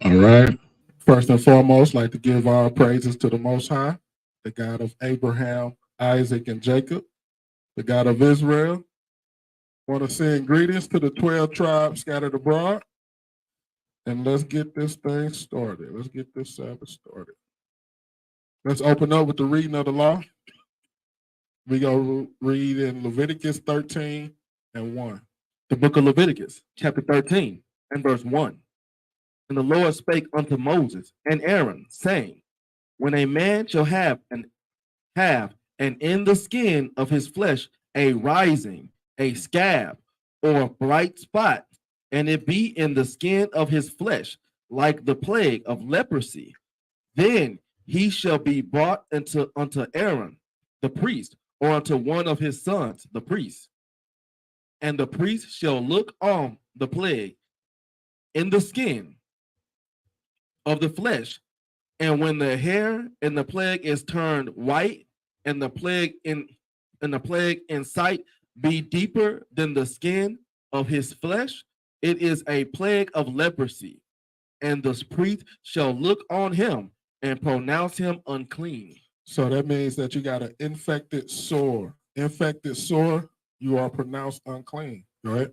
All right. First and foremost, like to give our praises to the Most High, the God of Abraham, Isaac, and Jacob, the God of Israel. Want to send greetings to the 12 tribes scattered abroad. And let's get this thing started. Let's get this Sabbath started. Let's open up with the reading of the law. We go read in Leviticus 13 and 1. The book of Leviticus, chapter 13, and verse 1. And the Lord spake unto Moses and Aaron, saying, When a man shall have and in the skin of his flesh a rising, a scab, or a bright spot, and it be in the skin of his flesh, like the plague of leprosy, then he shall be brought unto Aaron, the priest, or unto one of his sons, the priest. And the priest shall look on the plague in the skin of the flesh, and when the hair in the plague is turned white, and the plague in sight be deeper than the skin of his flesh, it is a plague of leprosy, and the priest shall look on him and pronounce him unclean. So that means that you got an infected sore. Infected sore, you are pronounced unclean, right?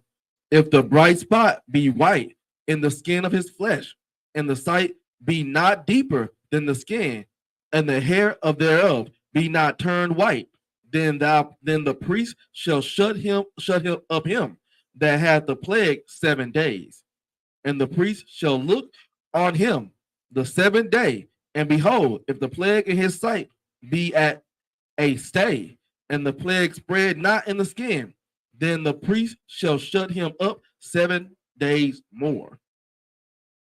If the bright spot be white in the skin of his flesh, and the sight be not deeper than the skin, and the hair of thereof be not turned white, then the priest shall shut him up him that hath the plague 7 days. And the priest shall look on him the 7th day, and behold, if the plague in his sight be at a stay, and the plague spread not in the skin, then the priest shall shut him up 7 days more.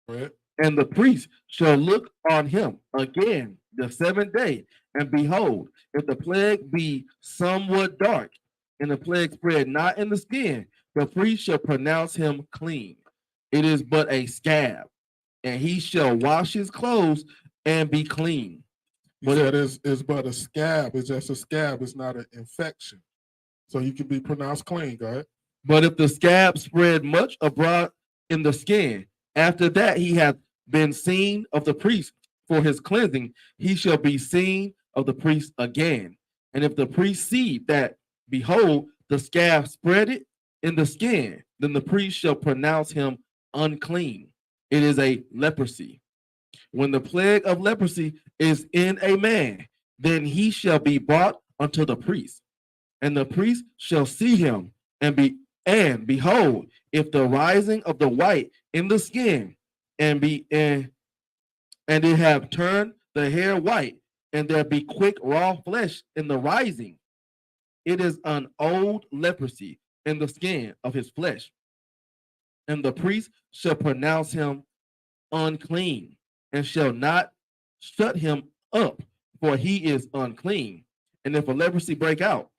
Right. And the priest shall look on him again the 7th day, and behold, if the plague be somewhat dark, and the plague spread not in the skin, the priest shall pronounce him clean. It is but a scab, and he shall wash his clothes and be clean. You said it's but a scab. It's just a scab. It's not an infection. So you can be pronounced clean, go ahead. But if the scab spread much abroad in the skin, after that he hath been seen of the priest for his cleansing, he shall be seen of the priest again. And if the priest see that, behold, the scab spread it in the skin, then the priest shall pronounce him unclean. It is a leprosy. When the plague of leprosy is in a man, then he shall be brought unto the priest, and the priest shall see him, and behold, if the rising of the white in the skin and it have turned the hair white, and there be quick raw flesh in the rising, it is an old leprosy in the skin of his flesh, and the priest shall pronounce him unclean, and shall not shut him up, for he is unclean. And if a leprosy break out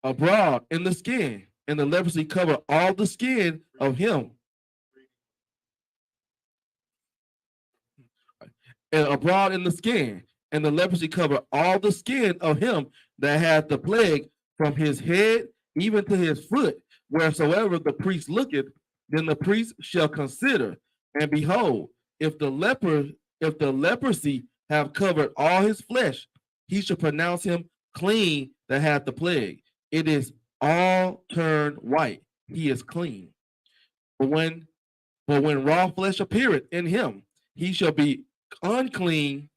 abroad in the skin, and the leprosy cover all the skin of him, and abroad in the skin, and the leprosy cover all the skin of him that hath the plague, from his head even to his foot, wheresoever the priest looketh, then the priest shall consider, and behold, if the leprosy have covered all his flesh, he shall pronounce him clean that hath the plague. It is all turned white. He is clean. But when raw flesh appeareth in him, he shall be unclean.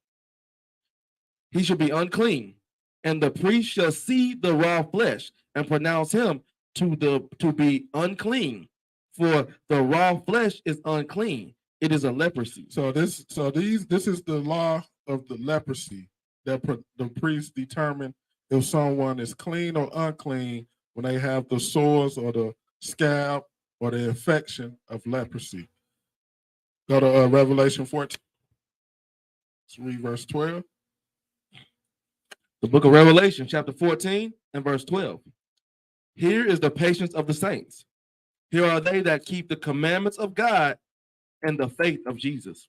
He shall be unclean, and the priest shall see the raw flesh and pronounce him to be unclean. For the raw flesh is unclean; it is a leprosy. So this is the law of the leprosy that the priest determine if someone is clean or unclean when they have the sores or the scab or the infection of leprosy. Go to Revelation 14. Let's read verse 12. The book of Revelation, chapter 14 and verse 12. Here is the patience of the saints. Here are they that keep the commandments of God and the faith of Jesus.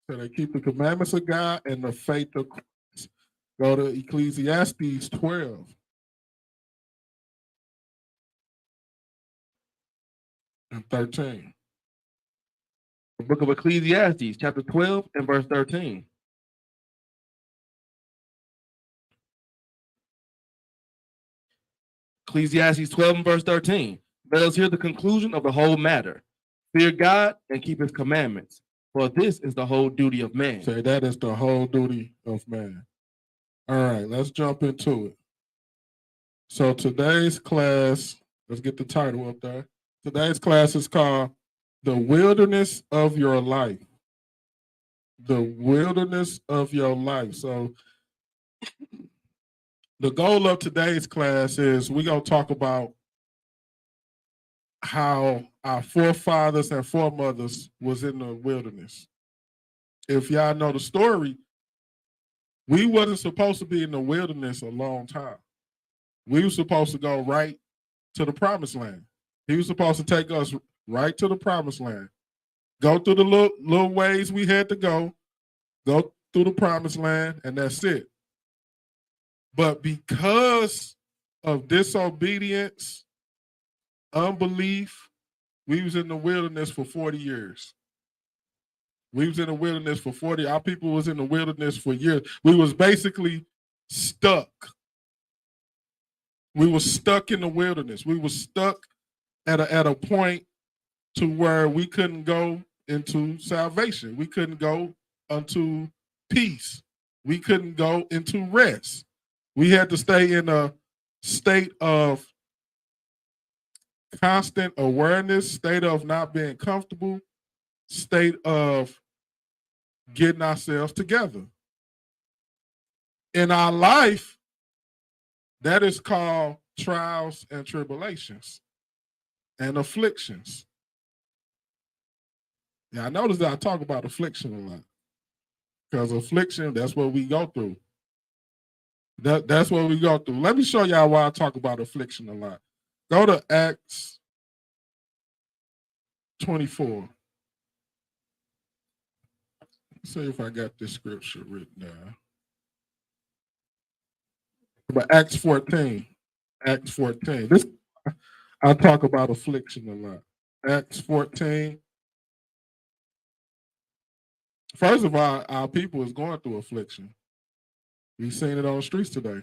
So they keep the commandments of God and the faith of Christ. Go to Ecclesiastes 12. And 13. The book of Ecclesiastes, chapter 12 and verse 13. Ecclesiastes 12 and verse 13. Let us hear the conclusion of the whole matter. Fear God and keep his commandments, for this is the whole duty of man. Say that is the whole duty of man. All right, let's jump into it. So today's class, let's get the title up there. Today's class is called The Wilderness of Your Life. The wilderness of your life. So the goal of today's class is we're going to talk about how our forefathers and foremothers was in the wilderness. If y'all know the story, we wasn't supposed to be in the wilderness a long time. We were supposed to go right to the promised land. He was supposed to take us right to the promised land. Go through the little ways we had to go through the promised land, and that's it. But because of disobedience, unbelief, we was in the wilderness for 40 years. We was in the wilderness for 40. Our people was in the wilderness for years. We was basically stuck. We were stuck in the wilderness. We were stuck at a point to where we couldn't go into salvation. We couldn't go unto peace. We couldn't go into rest. We had to stay in a state of constant awareness, state of not being comfortable, state of getting ourselves together. In our life, that is called trials and tribulations and afflictions. Yeah, I noticed that I talk about affliction a lot because affliction, that's what we go through. That's what we go through. Let me show y'all why I talk about affliction a lot. Go to Acts 24. Let's see if I got this scripture written down. But Acts 14. Acts 14. This I talk about affliction a lot. Acts 14. First of all, our people is going through affliction. We've seen it on the streets today.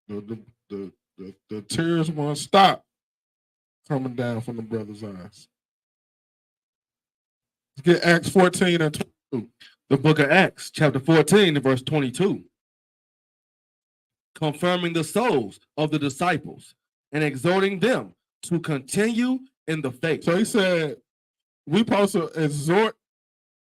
The tears won't stop coming down from the brothers' eyes. Let's get Acts 14 and 22. The book of Acts, chapter 14 and verse 22. Confirming the souls of the disciples and exhorting them to continue in the faith. So he said, we supposed to exhort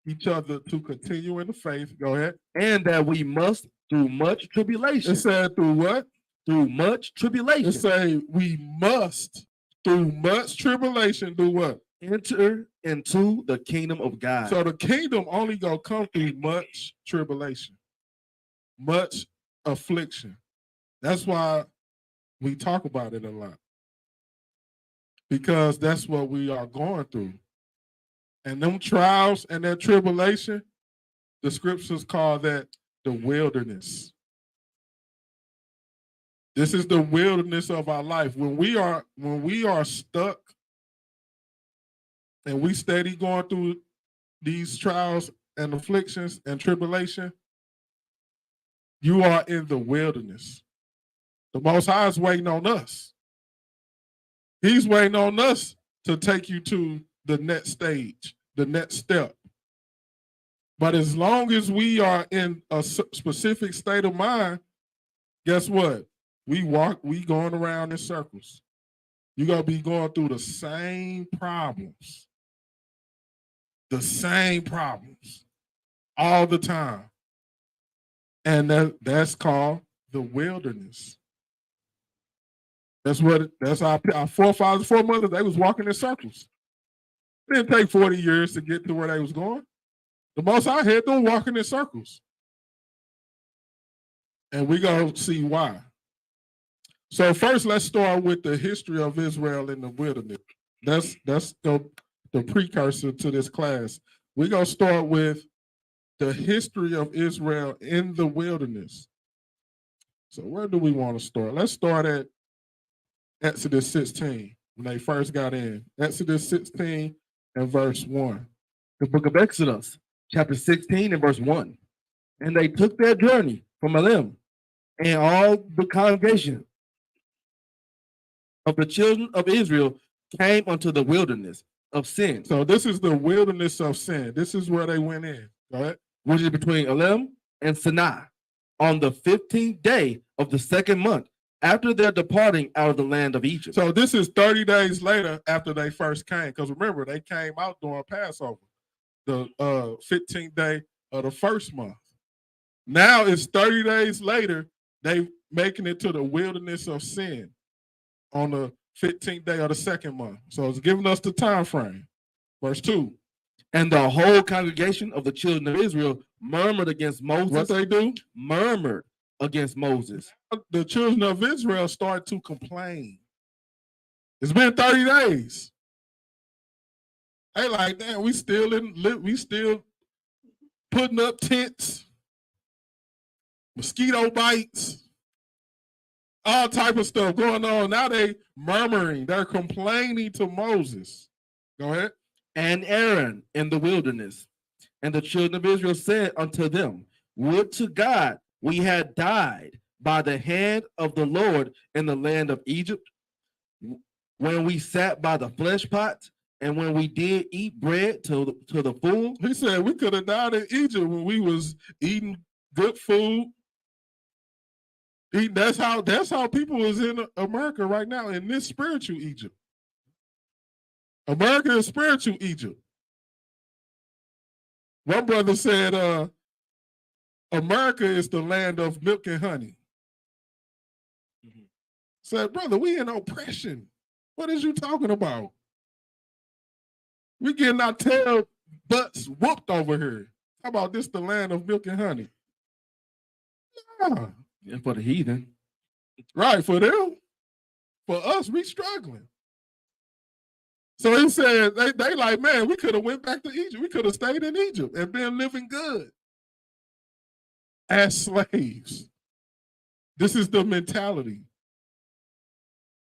each other to continue in the faith. Go ahead. And that we must, through much tribulation. It said through what? Through much tribulation. It say we must, through much tribulation, do what? Enter into the kingdom of God. So the kingdom only gonna come through much tribulation, much affliction. That's why we talk about it a lot. Because that's what we are going through. And them trials and that tribulation, the scriptures call that the wilderness. This is the wilderness of our life. When we are stuck and we steady going through these trials and afflictions and tribulation, you are in the wilderness. The Most High is waiting on us. He's waiting on us to take you to the next stage, the next step. But as long as we are in a specific state of mind, guess what? We going around in circles. You're going to be going through the same problems. The same problems all the time. And that's called the wilderness. That's our forefathers, foremothers, they was walking in circles. It didn't take 40 years to get to where they was going. The Most High had them walking in circles. And we're going to see why. So first, let's start with the history of Israel in the wilderness. That's the precursor to this class. We're going to start with the history of Israel in the wilderness. So where do we want to start? Let's start at Exodus 16, when they first got in. Exodus 16 and verse 1. The book of Exodus, chapter 16 and verse 1. And they took their journey from Elim, and all the congregation of the children of Israel came unto the wilderness of Sin. So this is the wilderness of sin. This is where they went in. Go ahead. Which is between Elim and Sinai, on the 15th day of the second month, after their departing out of the land of Egypt. So this is 30 days later after they first came. Because remember, they came out during Passover, the 15th day of the first month. Now it's 30 days later, they making it to the wilderness of sin on the 15th day of the second month. So it's giving us the time frame. Verse 2. And the whole congregation of the children of Israel murmured against Moses. What they do? Murmured against Moses. The children of Israel start to complain. It's been 30 days. They like, damn, we still putting up tents, mosquito bites, all type of stuff going on. Now they murmuring, they're complaining to Moses. Go ahead. And Aaron in the wilderness. And the children of Israel said unto them, would to God we had died by the hand of the Lord in the land of Egypt, when we sat by the flesh pot, and when we did eat bread to the full. He said we could have died in Egypt when we was eating good food. That's how people is in America right now, in this spiritual Egypt. America is spiritual Egypt. One brother said, America is the land of milk and honey. Said, brother, we in oppression. What is you talking about? We getting our tail butts whooped over here. How about this, the land of milk and honey? Yeah, for the heathen. Right, for them. For us, we struggling. So he said, they like, man, we could have went back to Egypt. We could have stayed in Egypt and been living good as slaves. This is the mentality.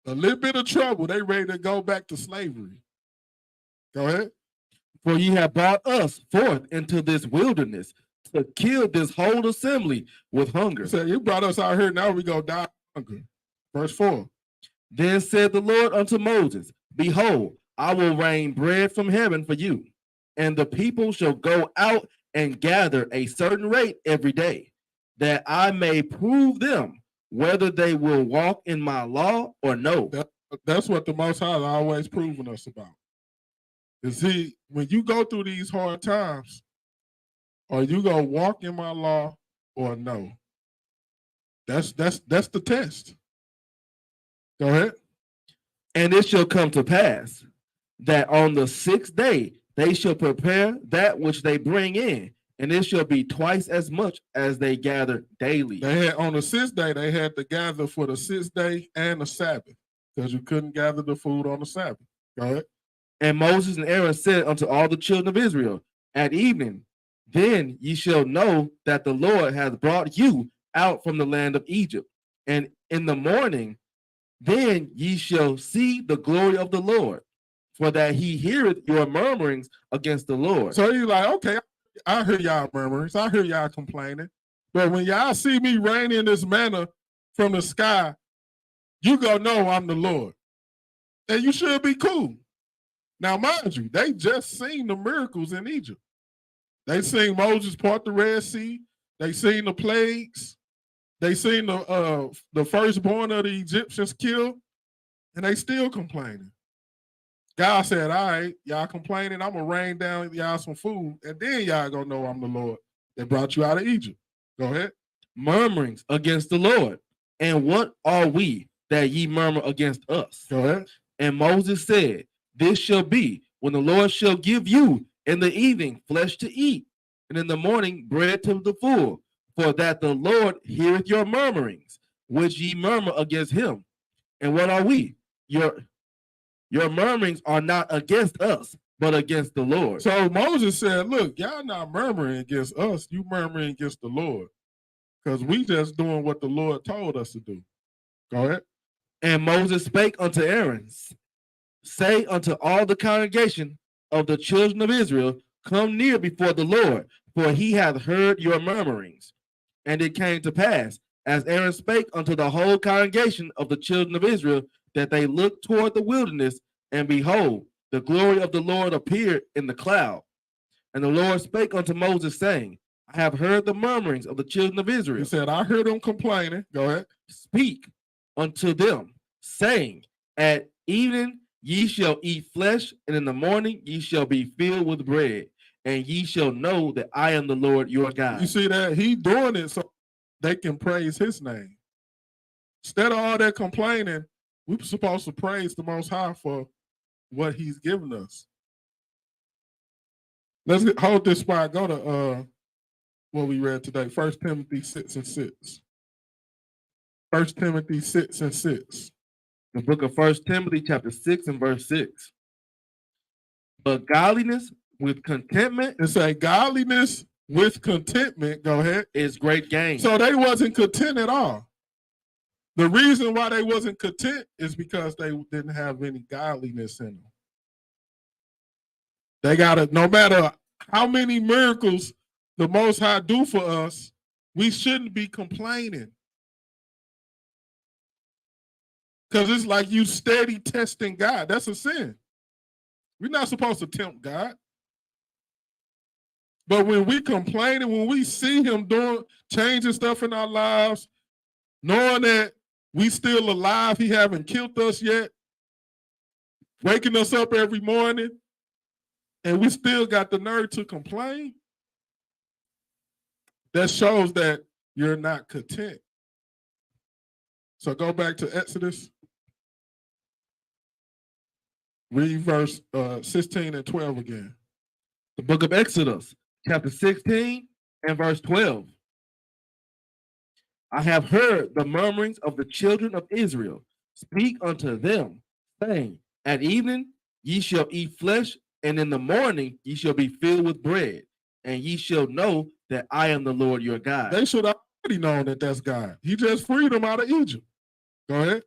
A little bit of trouble, they ready to go back to slavery. Go ahead. For ye have brought us forth into this wilderness to kill this whole assembly with hunger. So you brought us out here, now we go die of hunger. Verse 4. Then said the Lord unto Moses, behold, I will rain bread from heaven for you, and the people shall go out and gather a certain rate every day, that I may prove them whether they will walk in my law or no. That's what the Most High is always proving us about. Is when you go through these hard times, are you gonna walk in my law or no? That's the test. Go ahead. And it shall come to pass that on the 6th day they shall prepare that which they bring in, and it shall be twice as much as they gather daily. They had on the 6th day, they had to gather for the 6th day and the Sabbath, because you couldn't gather the food on the Sabbath. Go ahead. And Moses and Aaron said unto all the children of Israel, at evening, then ye shall know that the Lord hath brought you out from the land of Egypt. And in the morning, then ye shall see the glory of the Lord, for that he heareth your murmurings against the Lord. So you're like, okay, I hear y'all murmurings, I hear y'all complaining, but when y'all see me raining this manna from the sky, you gonna know I'm the Lord. And you should be cool. Now, mind you, they just seen the miracles in Egypt. They seen Moses part the Red Sea. They seen the plagues. They seen the firstborn of the Egyptians killed, and they still complaining. God said, all right, y'all complaining, I'm going to rain down y'all some food, and then y'all going to know I'm the Lord that brought you out of Egypt. Go ahead. Murmurings against the Lord. And what are we that ye murmur against us? Go ahead. And Moses said, this shall be when the Lord shall give you in the evening flesh to eat, and in the morning bread to the full, for that the Lord heareth your murmurings, which ye murmur against him. And what are we? Your murmurings are not against us, but against the Lord. So Moses said, look, y'all not murmuring against us, you murmuring against the Lord, because we just doing what the Lord told us to do. Go ahead. And Moses spake unto Aaron, say unto all the congregation of the children of Israel, come near before the Lord, for he hath heard your murmurings. And it came to pass, as Aaron spake unto the whole congregation of the children of Israel, that they looked toward the wilderness, and behold, the glory of the Lord appeared in the cloud. And the Lord spake unto Moses, saying, I have heard the murmurings of the children of Israel. He said, I heard them complaining. Go ahead. Speak unto them, saying, At evening ye shall eat flesh, and in the morning ye shall be filled with bread, and ye shall know that I am the Lord your God. You see that? He doing it so they can praise his name. Instead of all that complaining, we're supposed to praise the Most High for what he's given us. Let's hold this spot. Go to what we read today. 1 Timothy 6 and 6. 1 Timothy 6 and 6. The book of 1 Timothy chapter 6 and verse 6. But godliness with contentment. It say godliness with contentment, go ahead, is great gain. So they wasn't content at all. The reason why they wasn't content is because they didn't have any godliness in them. They gotta, no matter how many miracles the Most High do for us, we shouldn't be complaining. Because it's like you steady testing God. That's a sin. We're not supposed to tempt God. But when we complain and when we see him doing, changing stuff in our lives, knowing that we still alive, he haven't killed us yet, waking us up every morning, and we still got the nerve to complain, that shows that you're not content. So go back to Exodus. Read verse 16 and 12 again. The book of Exodus, chapter 16 and verse 12. I have heard the murmurings of the children of Israel. Speak unto them, saying, At evening ye shall eat flesh, and in the morning ye shall be filled with bread, and ye shall know that I am the Lord your God. They should have already known that that's God. He just freed them out of Egypt. Go ahead.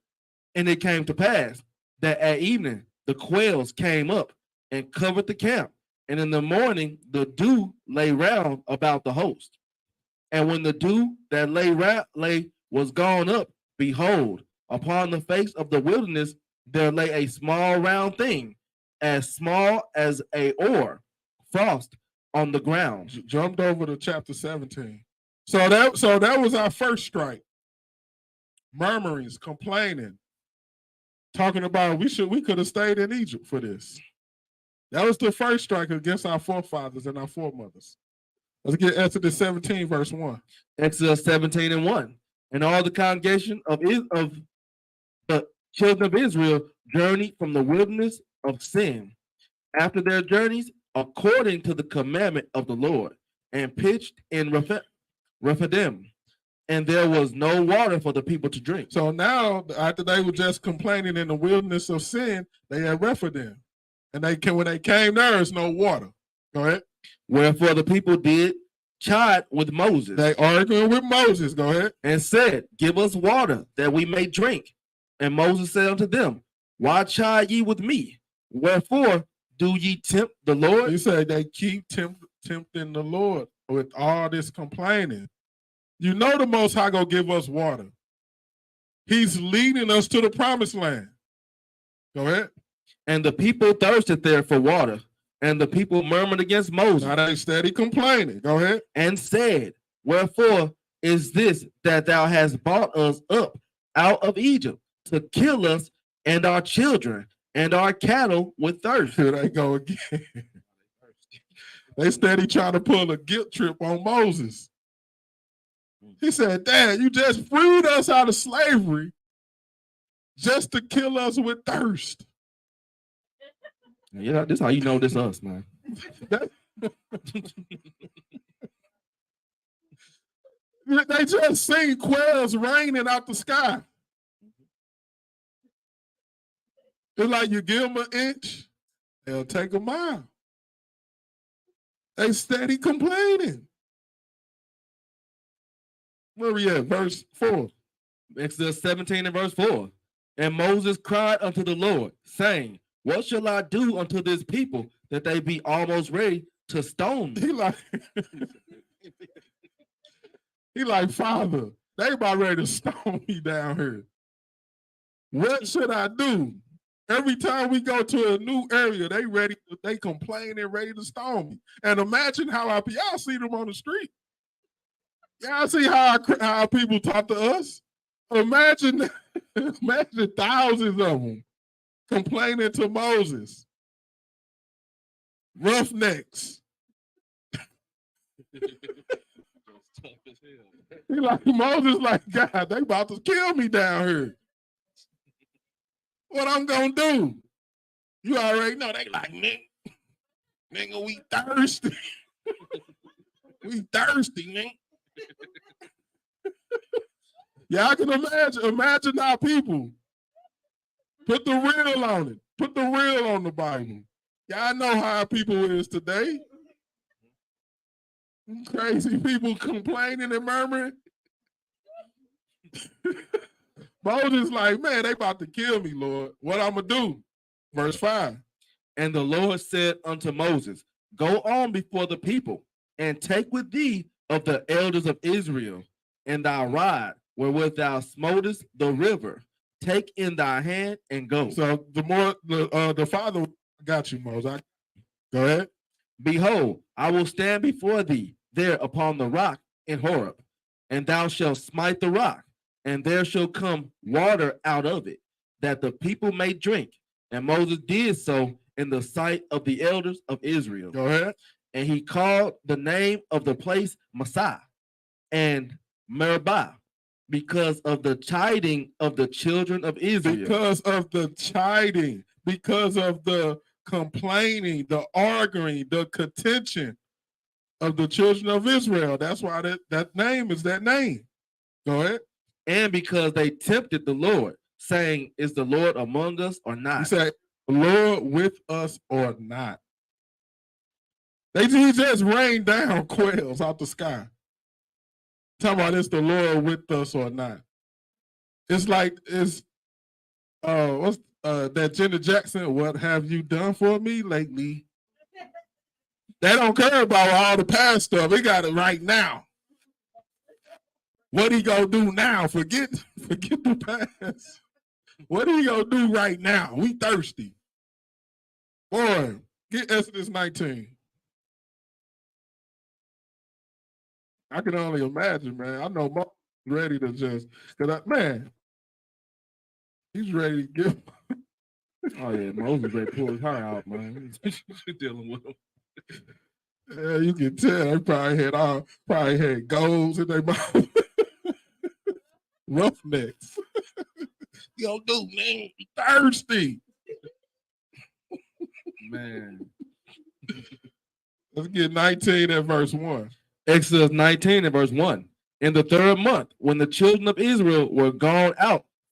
And it came to pass that at evening the quails came up and covered the camp, and in the morning the dew lay round about the host. And when the dew that lay was gone up, behold, upon the face of the wilderness there lay a small round thing, as small as a oar, frost on the ground. Jumped over to chapter 17. So that was our first strike. Murmurings, complaining, talking about we could have stayed in Egypt for this. That was the first strike against our forefathers and our foremothers. Let's get Exodus 17, verse 1. Exodus 17 and 1. And all the congregation of the children of Israel journeyed from the wilderness of Sin after their journeys according to the commandment of the Lord, and pitched in Rephidim, and there was no water for the people to drink. So now, after they were just complaining in the wilderness of Sin, they had Rephidim. And when they came there, there's no water. Go ahead. Wherefore the people did chide with Moses. They arguing with Moses. Go ahead. And said, Give us water that we may drink. And Moses said unto them, Why chide ye with me? Wherefore do ye tempt the Lord? He said they keep tempting the Lord with all this complaining. You know the Most High gonna give us water. He's leading us to the promised land. Go ahead. And the people thirsted there for water. And the people murmured against Moses. Now they steady complaining. Go ahead. And said, Wherefore is this that thou hast brought us up out of Egypt to kill us and our children and our cattle with thirst? Here they go again. They steady trying to pull a guilt trip on Moses. He said, Dad, you just freed us out of slavery just to kill us with thirst. Yeah, this is how you know this us, man. They just seen quails raining out the sky. It's like you give them an inch, they'll take a mile. They steady complaining. Where we at? Verse 4. Exodus 17 and verse 4. And Moses cried unto the Lord, saying, What shall I do unto this people, that they be almost ready to stone me. He like, Father, they about ready to stone me down here. What should I do? Every time we go to a new area, they complain and ready to stone me. And imagine how y'all see them on the street. Y'all see how people talk to us? Imagine thousands of them complaining to Moses. Roughnecks. He like, Moses like, God, they about to kill me down here. What I'm gonna do? You already know they like, nigga, we thirsty. We thirsty, nigga. Yeah, I can imagine how people put the real on it. Put the real on the Bible. Y'all know how people is today. Crazy people complaining and murmuring. Moses like, man, they about to kill me, Lord. What I'm going to do? Verse 5. And the Lord said unto Moses, go on before the people, and take with thee of the elders of Israel, and thy rod, wherewith thou smotest the river. Take in thy hand and go. So the Father got you, Moses. Go ahead. Behold, I will stand before thee there upon the rock in Horeb, and thou shalt smite the rock, and there shall come water out of it, that the people may drink. And Moses did so in the sight of the elders of Israel. Go ahead. And he called the name of the place Massah and Meribah, because of the chiding of the children of Israel. Because of the chiding, because of the complaining, the arguing, the contention of the children of Israel. That's why that name is that name. Go ahead. And because they tempted the Lord, saying, is the Lord among us or not? He said, Lord with us or not. He just rained down quails out the sky. Talking about is the Lord with us or not. It's like, what's that Janet Jackson, what have you done for me lately? They don't care about all the past stuff. They got it right now. What he gonna do now? Forget the past. What he gonna do right now? We thirsty. Boy, get Exodus 19. I can only imagine, man. I know Moses ready to just, man, he's ready to give. Oh yeah, Moses ready to pull his heart out, man. She's dealing with him. Yeah, you can tell they probably had goals in their mouth. Roughnecks. You gonna do, man? You thirsty. Man. Let's get 19 at verse 1. Exodus 19 and verse 1. In the 3rd month, when the children of Israel were gone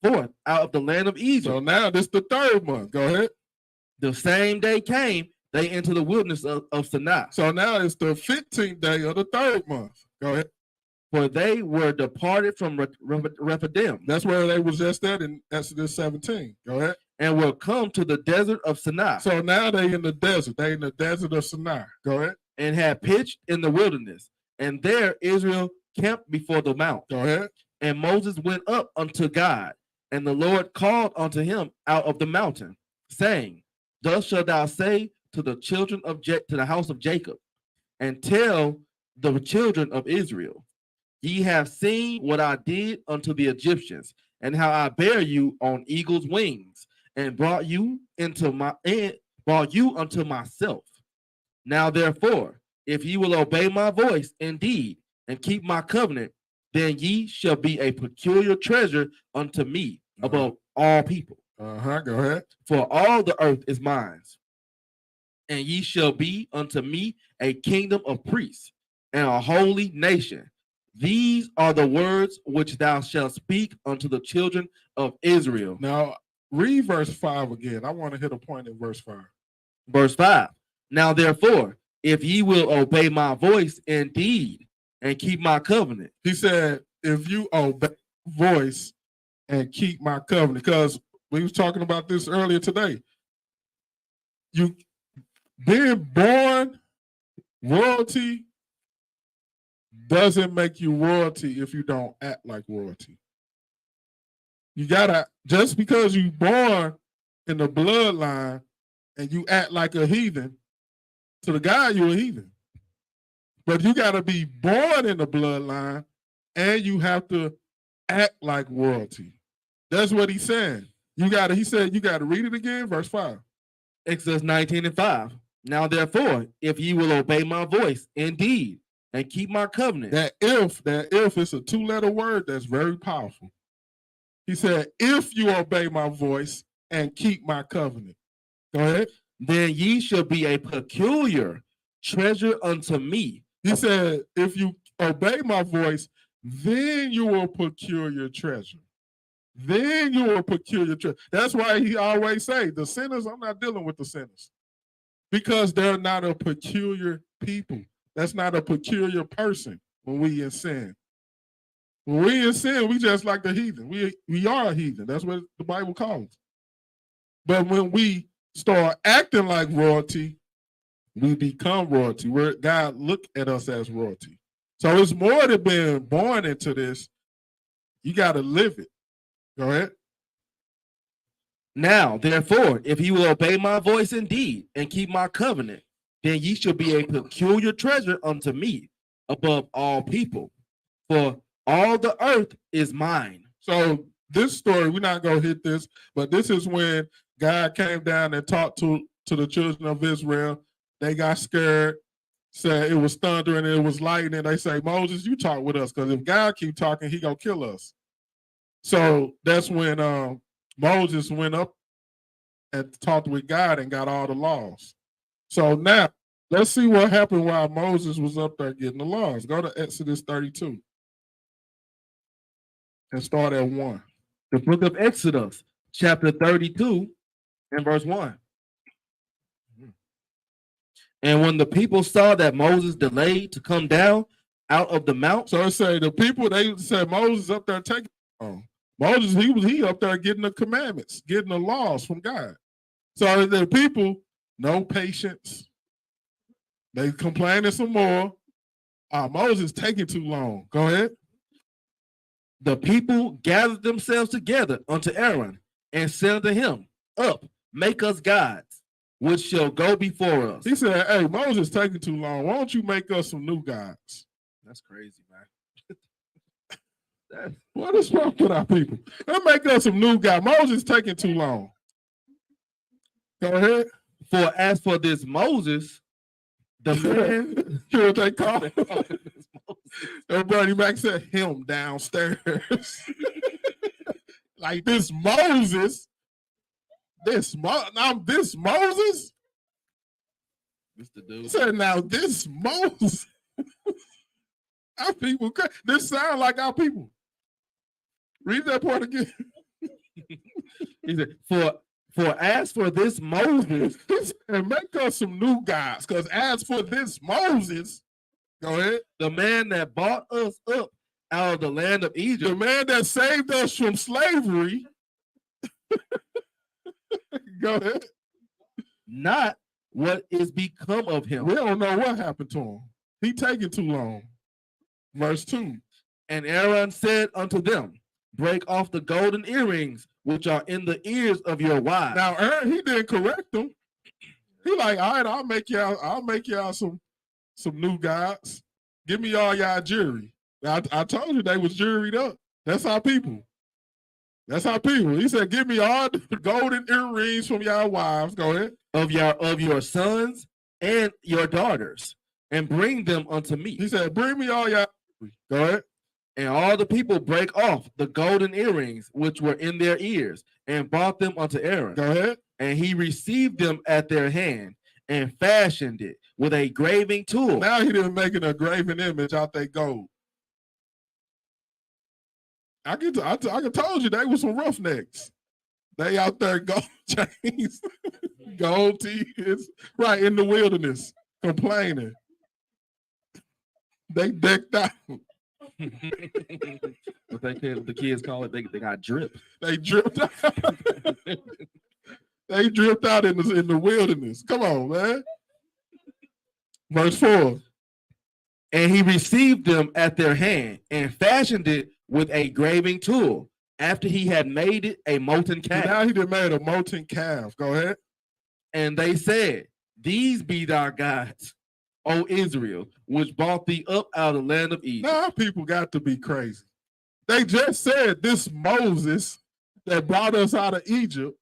forth out of the land of Egypt. So now this is the 3rd month. Go ahead. The same day came they into the wilderness of Sinai. So now it's the 15th day of the 3rd month. Go ahead. For they were departed from Rephidim. That's where they was just at in Exodus 17. Go ahead. And were come to the desert of Sinai. So now they in the desert. They in the desert of Sinai. Go ahead. And had pitched in the wilderness. And there Israel camped before the mount. Go ahead. And Moses went up unto God. And the Lord called unto him out of the mountain, saying, thus shalt thou say to the children of to the house of Jacob, and tell the children of Israel, ye have seen what I did unto the Egyptians, and how I bare you on eagle's wings, and brought you unto myself. Now therefore, if ye will obey my voice indeed, and keep my covenant, then ye shall be a peculiar treasure unto me above all people. Go ahead. For all the earth is mine, and ye shall be unto me a kingdom of priests and a holy nation. These are the words which thou shalt speak unto the children of Israel. Now, read verse 5 again. I want to hit a point in verse 5. Verse 5. Now, therefore, if ye will obey my voice indeed and keep my covenant. He said, if you obey my voice and keep my covenant, because we was talking about this earlier today. You being born Royalty doesn't make you royalty if you don't act like royalty. You gotta, just because you born in the bloodline and you act like a heathen, to the guy you're a heathen. But you gotta be born in the bloodline and you have to act like royalty. That's what he's saying. He said you gotta read it again, verse 5. Exodus 19:5. Now therefore, if ye will obey my voice indeed and keep my covenant. That if is a 2-letter word that's very powerful. He said, if you obey my voice and keep my covenant. Go ahead. Then ye shall be a peculiar treasure unto me. He said, if you obey my voice, then you will peculiar treasure. Then you will peculiar treasure. That's why he always say, the sinners, I'm not dealing with the sinners. Because they're not a peculiar people. That's not a peculiar person when we in sin. When we in sin, we just like the heathen. We are a heathen. That's what the Bible calls. But when we start acting like royalty, we become royalty. Where God look at us as royalty. So it's more than being born into this. You got to live it. Go ahead. Now, therefore, if ye will obey my voice indeed and keep my covenant, then ye shall be a peculiar treasure unto me above all people. For all the earth is mine. So this story, we're not going to hit this, but this is when God came down and talked to the children of Israel. They got scared, said it was thunder and it was lightning. They say, Moses, you talk with us, because if God keep talking, he going to kill us. So that's when Moses went up and talked with God and got all the laws. So now, let's see what happened while Moses was up there getting the laws. Go to Exodus 32 and start at 1. The book of Exodus, chapter 32 and verse 1. And when the people saw that Moses delayed to come down out of the mount. So it say the people, they said Moses up there taking Moses, he up there getting the commandments, getting the laws from God. So the people, no patience. They complaining some more. Moses taking too long. Go ahead. The people gathered themselves together unto Aaron and said unto him, up, make us gods, which shall go before us. He said, hey, Moses taking too long. Why don't you make us some new gods? That's crazy, man. What is wrong with our people? Let's make us some new gods. Moses taking too long. Go ahead. For as for this Moses, the man, hear what they call him? Bernie Mac said him downstairs. Like this Moses. This Moses. This the dude. He said, now this Moses. Our people, this sound like our people. Read that part again. He said, for as for this Moses, and make us some new gods, because as for this Moses, go ahead. The man that brought us up out of the land of Egypt. The man that saved us from slavery. Go ahead. Not what is become of him. We don't know what happened to him. He taking too long. Verse 2. And Aaron said unto them, break off the golden earrings which are in the ears of your wives. Now Aaron, he didn't correct them. He like, all right, I'll make y'all some new gods. Give me all y'all jewelry. I told you they was jewelried up. That's our people. That's our people. He said, give me all the golden earrings from y'all wives. Go ahead. Of your sons and your daughters, and bring them unto me. He said, bring me all y'all jewelry. Go ahead. And all the people break off the golden earrings which were in their ears, and brought them unto Aaron. Go ahead. And he received them at their hand, and fashioned it with a graving tool. Now he didn't make an graven image out their gold. I told you they were some roughnecks. They out there gold chains, gold teeth, right in the wilderness, complaining. They decked out. What the kids call it, they got drip. They dripped out. They dripped out in the wilderness. Come on, man. Verse 4. And he received them at their hand and fashioned it with a graving tool after he had made it a molten So calf. now he done made a molten calf. Go ahead. And they said, These be thy gods, O Israel, which brought thee up out of the land of Egypt. Now people got to be crazy. They just said this Moses that brought us out of Egypt.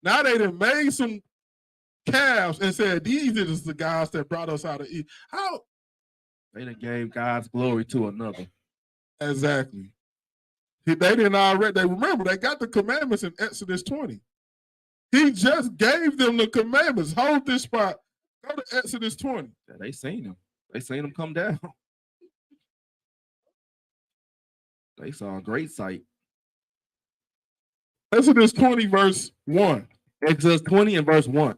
Now they done made some calves and said, these is the gods that brought us out of Egypt. How? They done gave God's glory to another. Exactly. They didn't already, they remember, they got the commandments in Exodus 20. He just gave them the commandments. Hold this spot. Go to Exodus 20. Yeah, they seen him. They seen him come down. They saw a great sight. Exodus 20, verse 1. Exodus 20 and verse 1.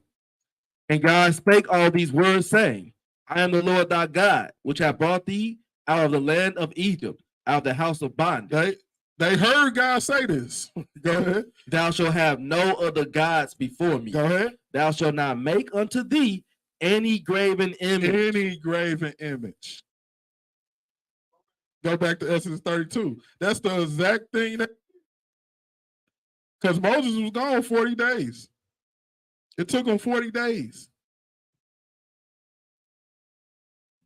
And God spake all these words, saying, I am the Lord thy God, which have brought thee out of the land of Egypt, out of the house of bondage. They heard God say this. Go ahead. Thou shalt have no other gods before me. Go ahead. Thou shalt not make unto thee any graven image. Any graven image. Go back to Exodus 32. That's the exact thing that, because Moses was gone 40 days. It took him 40 days.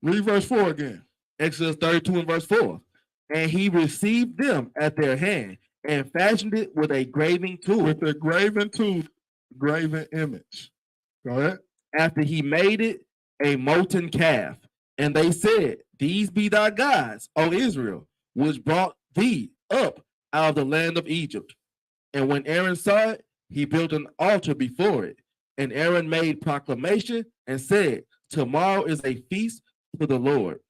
Read verse 4 again. Exodus 32 and verse 4. And he received them at their hand and fashioned it with a graving tool. With a graven tool, graven image. Go ahead. After he made it a molten calf. And they said, These be thy gods, O Israel, which brought thee up out of the land of Egypt. And when Aaron saw it, he built an altar before it. And Aaron made proclamation and said, Tomorrow is a feast to the Lord.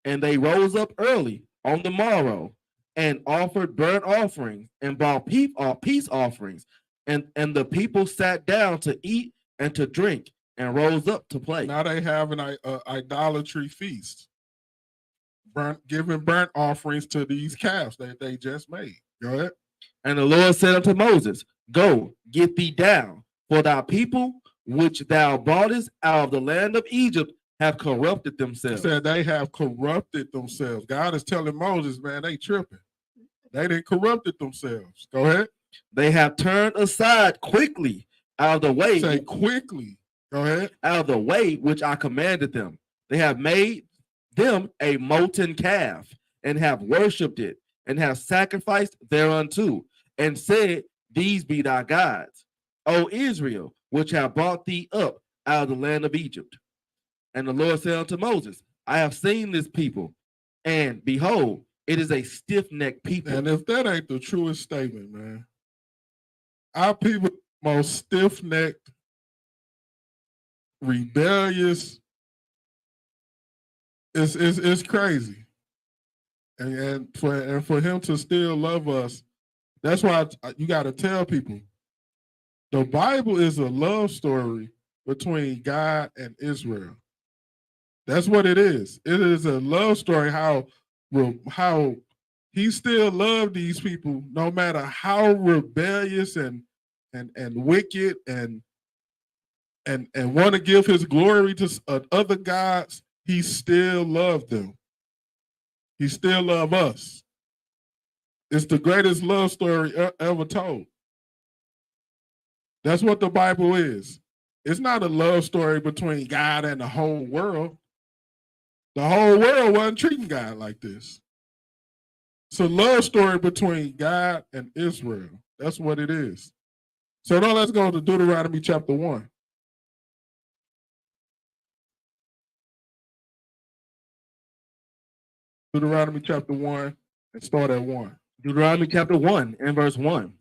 And they rose up early on the morrow and offered burnt offerings and brought peace offerings. And the people sat down to eat and to drink and rose up to play. Now they have an idolatry feast. Giving burnt offerings to these calves that they just made. Go ahead. And the Lord said unto Moses, Go, get thee down, for thy people which thou broughtest out of the land of Egypt have corrupted themselves. He said they have corrupted themselves. God is telling Moses, man, they tripping. They didn't corrupted themselves. Go ahead. They have turned aside quickly out of the way. Say quickly. Go ahead. Out of the way which I commanded them. They have made them a molten calf and have worshipped it and have sacrificed thereunto and said, These be thy gods, O Israel, which have brought thee up out of the land of Egypt. And the Lord said unto Moses, I have seen this people, and behold, it is a stiff-necked people. And if that ain't the truest statement, man, our people most stiff-necked, rebellious. It's crazy. And for him to still love us, that's why you got to tell people, the Bible is a love story between God and Israel. That's what it is. It is a love story, how he still loved these people no matter how rebellious and wicked and want to give his glory to other gods. He still loved them. He still loved us. It's the greatest love story ever told. That's what the Bible is. It's not a love story between God and the whole world. The whole world wasn't treating God like this. It's a love story between God and Israel. That's what it is. So now let's go to Deuteronomy chapter 1. Deuteronomy chapter 1 and start at 1. Deuteronomy chapter 1 and verse 1.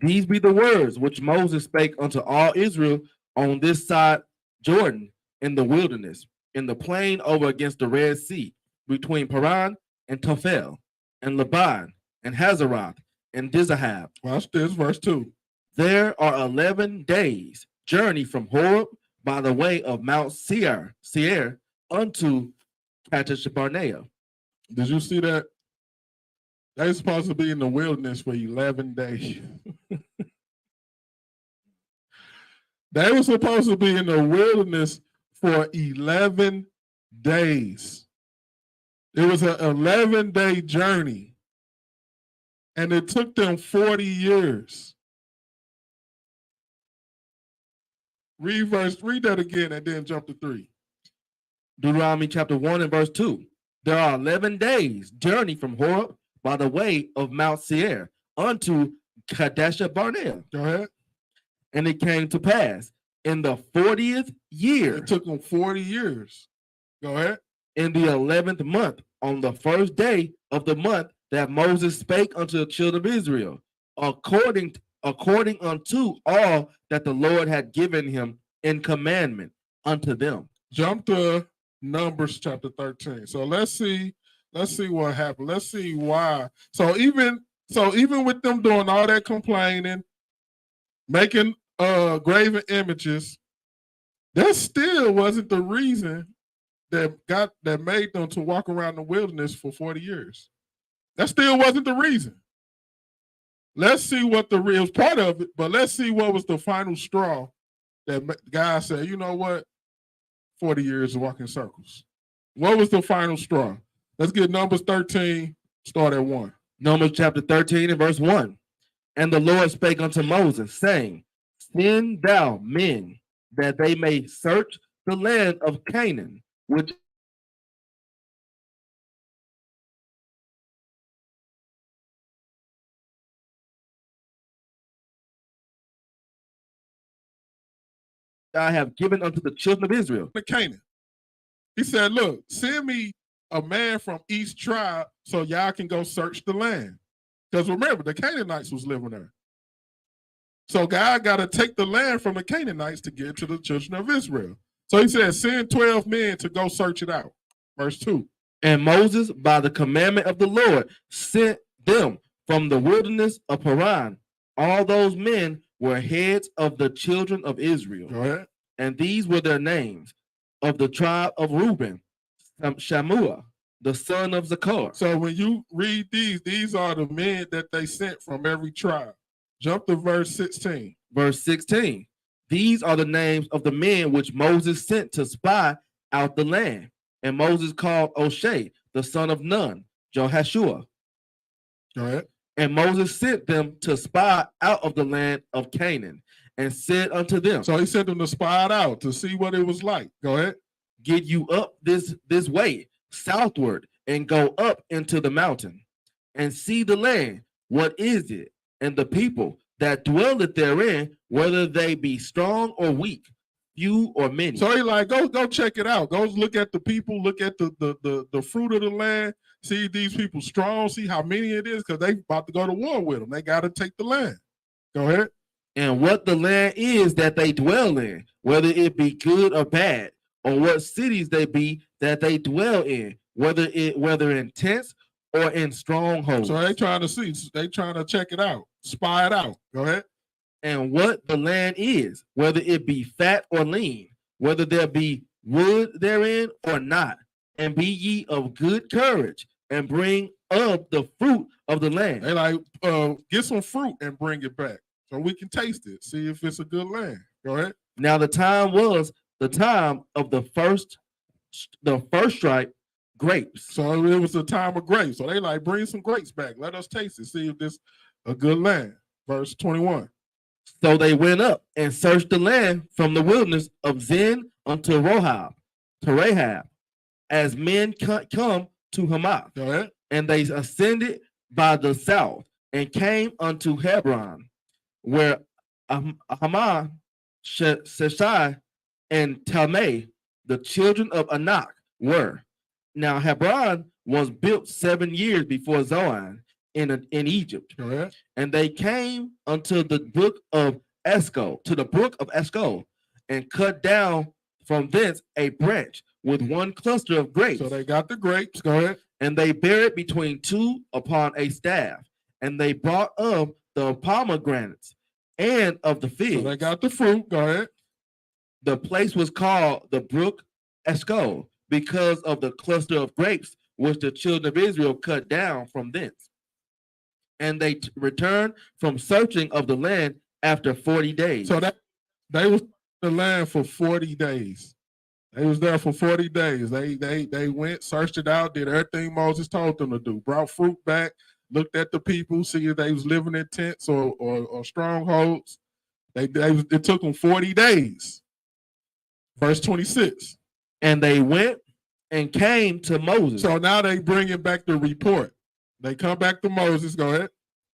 These be the words which Moses spake unto all Israel on this side Jordan in the wilderness, in the plain over against the Red Sea, between Paran and Tophel, and Laban, and Hazeroth, and Dizahab. Watch this, verse 2. There are 11 days journey from Horeb by the way of Mount Seir unto Kadesh Barnea. Did you see that? They're supposed to be in the wilderness for 11 days. They were supposed to be in the wilderness for 11 days. It was an 11-day journey, and it took them 40 years. Read that again, and then jump to 3. Deuteronomy chapter 1 and verse 2. There are 11 days journey from Horeb by the way of Mount Seir unto Kadesh Barnea. Go ahead. And it came to pass in the 40th year. It took them 40 years. Go ahead. In the 11th month, on the first day of the month, that Moses spake unto the children of Israel, according unto all that the Lord had given him in commandment unto them. Jump to Numbers chapter 13. So let's see what happened. Let's see why. So even with them doing all that complaining, making graven images, that still wasn't the reason that made them to walk around the wilderness for 40 years. That still wasn't the reason. Let's see what it was part of it, but let's see what was the final straw that God said, you know what? 40 years of walking circles. What was the final straw? Let's get Numbers 13, start at 1. Numbers chapter 13 and verse 1. And the Lord spake unto Moses, saying, Send thou men, that they may search the land of Canaan, which I have given unto the children of Israel. Canaan. He said, look, send me a man from each tribe so y'all can go search the land. Because remember, the Canaanites was living there. So God got to take the land from the Canaanites to get to the children of Israel. So he said, send 12 men to go search it out. Verse 2. And Moses, by the commandment of the Lord, sent them from the wilderness of Paran. All those men were heads of the children of Israel. Go ahead. And these were their names. Of the tribe of Reuben, Shammua, the son of Zachar. So when you read these are the men that they sent from every tribe. Jump to verse 16. Verse 16. These are the names of the men which Moses sent to spy out the land. And Moses called O'Shea, the son of Nun, Jehoshua. Go ahead. And Moses sent them to spy out of the land of Canaan, and said unto them. So he sent them to spy it out, to see what it was like. Go ahead. Get you up this way, southward, and go up into the mountain, and see the land. What is it? And the people that dwelleth therein, whether they be strong or weak, few or many. So he like, go check it out. Go look at the people, look at the fruit of the land, see these people strong, see how many it is, because they about to go to war with them. They got to take the land. Go ahead. And what the land is that they dwell in, whether it be good or bad, or what cities they be that they dwell in, whether in tents or in strongholds. So they trying to see, they trying to check it out, spy it out. Go ahead. And what the land is, whether it be fat or lean, whether there be wood therein or not, and be ye of good courage, and bring up the fruit of the land. They like, get some fruit and bring it back, so we can taste it, see if it's a good land. Go ahead. Now the time was the time of the first stripe grapes. So it was the time of grapes. So they like, bring some grapes back. Let us taste it, see if this a good land. Verse 21. So they went up and searched the land from the wilderness of Zin unto Rahab, as men come to Hamath. Go ahead. And they ascended by the south and came unto Hebron, where Hamah, Sheshai, and Talmai, the children of Anak, were. Now Hebron was built 7 years before Zoan in Egypt. Go ahead. And they came unto the brook of Eshcol, and cut down from thence a branch with one cluster of grapes. So they got the grapes. Go ahead. And they bare it between two upon a staff. And they brought of the pomegranates and of the figs. So they got the fruit. Go ahead. The place was called the brook Eshcol, because of the cluster of grapes which the children of Israel cut down from thence. And they returned from searching of the land after 40 days. So that they was the land for 40 days. They was there for 40 days. They went, searched it out, did everything Moses told them to do. Brought fruit back, looked at the people, see if they was living in tents or strongholds. It took them 40 days. Verse 26. And they went and came to Moses. So now they bringing back the report. They come back to Moses. Go ahead.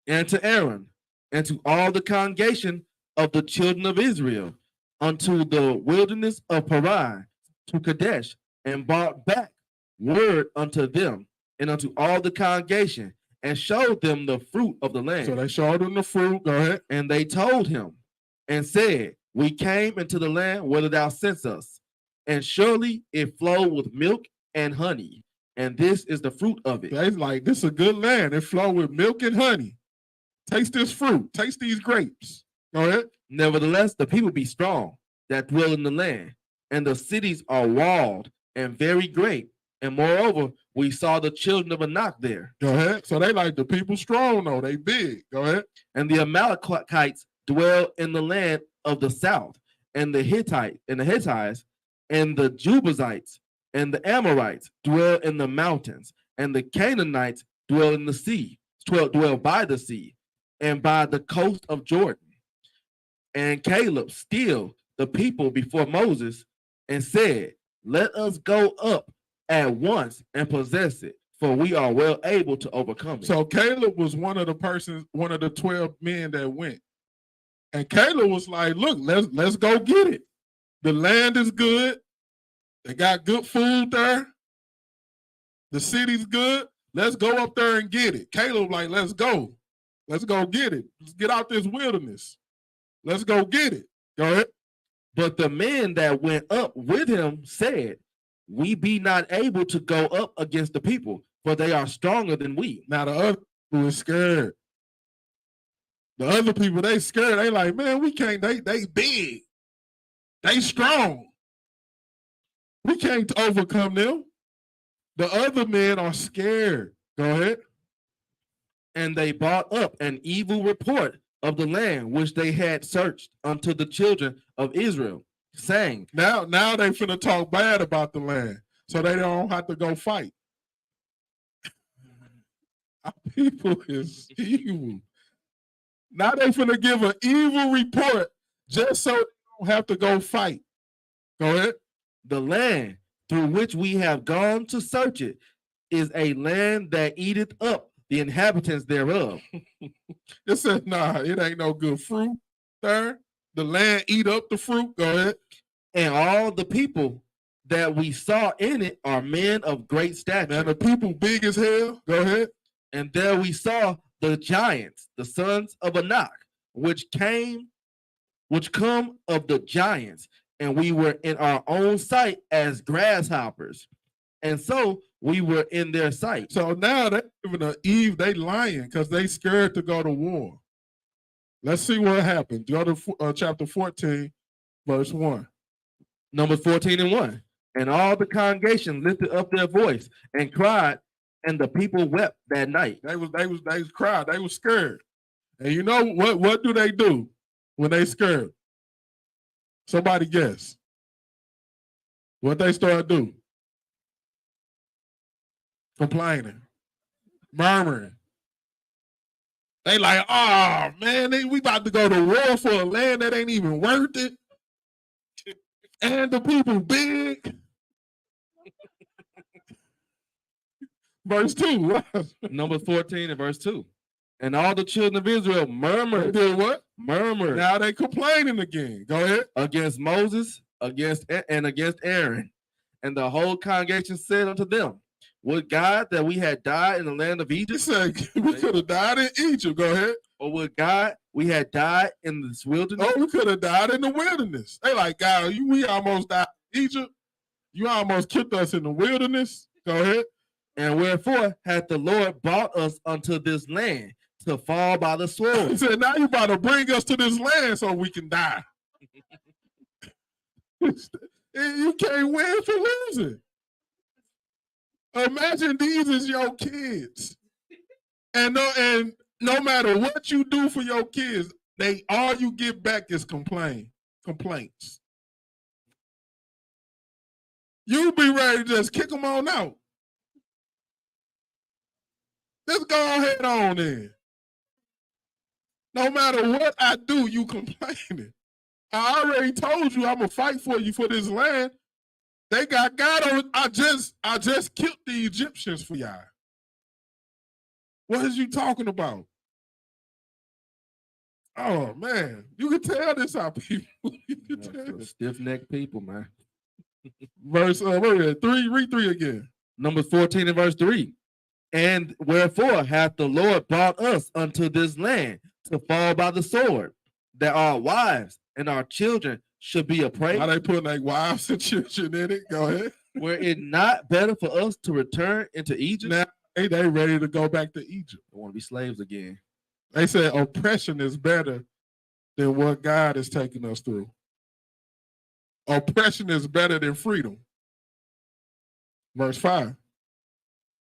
And to Aaron, and to all the congregation of the children of Israel, unto the wilderness of Paran, to Kadesh, and brought back word unto them, and unto all the congregation, and showed them the fruit of the land. So they showed them the fruit. Go ahead. And they told him, and said, we came into the land whither thou sentest us, and surely it flowed with milk and honey, and this is the fruit of it. They like, this is a good land. It flowed with milk and honey. Taste this fruit. Taste these grapes. Go ahead. Nevertheless, the people be strong that dwell in the land, and the cities are walled and very great. And moreover, we saw the children of Anak there. Go ahead. So they like the people strong though. They big. Go ahead. And the Amalekites dwell in the land of the south, and the Hittites, and the Jebusites, and the Amorites dwell in the mountains, and the Canaanites dwell in the sea, dwell by the sea, and by the coast of Jordan. And Caleb stilled the people before Moses and said, let us go up at once and possess it, for we are well able to overcome it. So Caleb was one of the 12 men that went. And Caleb was like, look, let's go get it. The land is good. They got good food there. The city's good. Let's go up there and get it. Caleb like, let's go. Let's go get it. Let's get out this wilderness. Let's go get it. Go ahead. But the men that went up with him said, we be not able to go up against the people, for they are stronger than we. Now the other people is scared. The other people, they scared. They like, man, we can't, they big. They strong. We can't overcome them. The other men are scared. Go ahead. And they brought up an evil report of the land which they had searched unto the children of Israel, saying, Now they finna talk bad about the land, so they don't have to go fight. Our people is evil. Now they finna give an evil report just so they don't have to go fight. Go ahead. the land through which we have gone to search it is a land that eateth up the inhabitants thereof. It says, nah, it ain't no good fruit there. The land eat up the fruit. Go ahead. And all the people that we saw in it are men of great stature. Now the people big as hell. Go ahead. And there we saw the giants, the sons of Anak, which come of the giants, and we were in our own sight as grasshoppers. And so we were in their sight. So now they giving a Eve, they lying because they scared to go to war. Let's see what happened. Go to chapter 14, verse 1. Numbers 14:1. And all the congregation lifted up their voice and cried, and the people wept that night. They cried. They was scared. And you know what do they do when they scared? Somebody guess. What they start doing? Complaining, murmuring. They like, oh man, we about to go to war for a land that ain't even worth it. And the people big. Verse 2. Numbers 14 and verse 2. And all the children of Israel murmured. They did what? Murmured. Now they complaining again. Go ahead. Against Moses, against Aaron. And the whole congregation said unto them, would God that we had died in the land of Egypt? He said we could have died in Egypt. Go ahead. Or would God we had died in this wilderness? Oh, we could have died in the wilderness. They like, God, we almost died in Egypt. You almost killed us in the wilderness. Go ahead. And wherefore hath the Lord brought us unto this land to fall by the sword? He said, now you about to bring us to this land so we can die. You can't win for losing. Imagine these is your kids. And no matter what you do for your kids, all you get back is complaints. You be ready to just kick them on out. Let's go ahead on then. No matter what I do, you complaining. I already told you I'm gonna fight for you for this land. They got God on. I just killed the Egyptians for y'all. What is you talking about? Oh man, you can tell this how people. Stiff-necked people, man. Verse read 3 again. Numbers 14 and verse 3. And wherefore hath the Lord brought us unto this land to fall by the sword, that our wives and our children should be a prey? Why they putting their wives and children in it? Go ahead. Were it not better for us to return into Egypt? Now they ready to go back to Egypt. They want to be slaves again. They said oppression is better than what God is taking us through. Oppression is better than freedom. Verse 5.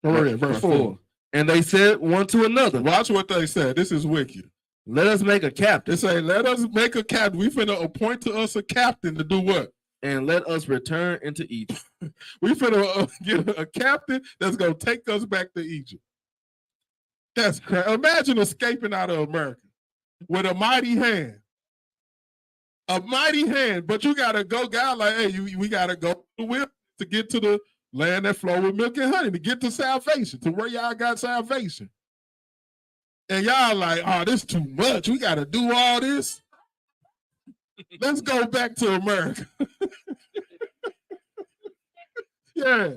Verse 4. And they said one to another. Watch what they said. This is wicked. Let us make a captain. They say, let us make a captain. We finna appoint to us a captain to do what? And let us return into Egypt. We finna get a captain that's gonna take us back to Egypt. That's crazy. Imagine escaping out of America with a mighty hand. A mighty hand, but you gotta go, God, like, hey, we gotta go to the wilderness to get to the land that flow with milk and honey, to get to salvation, to where y'all got salvation. And y'all like, oh, this is too much. We gotta do all this. Let's go back to America. Yeah.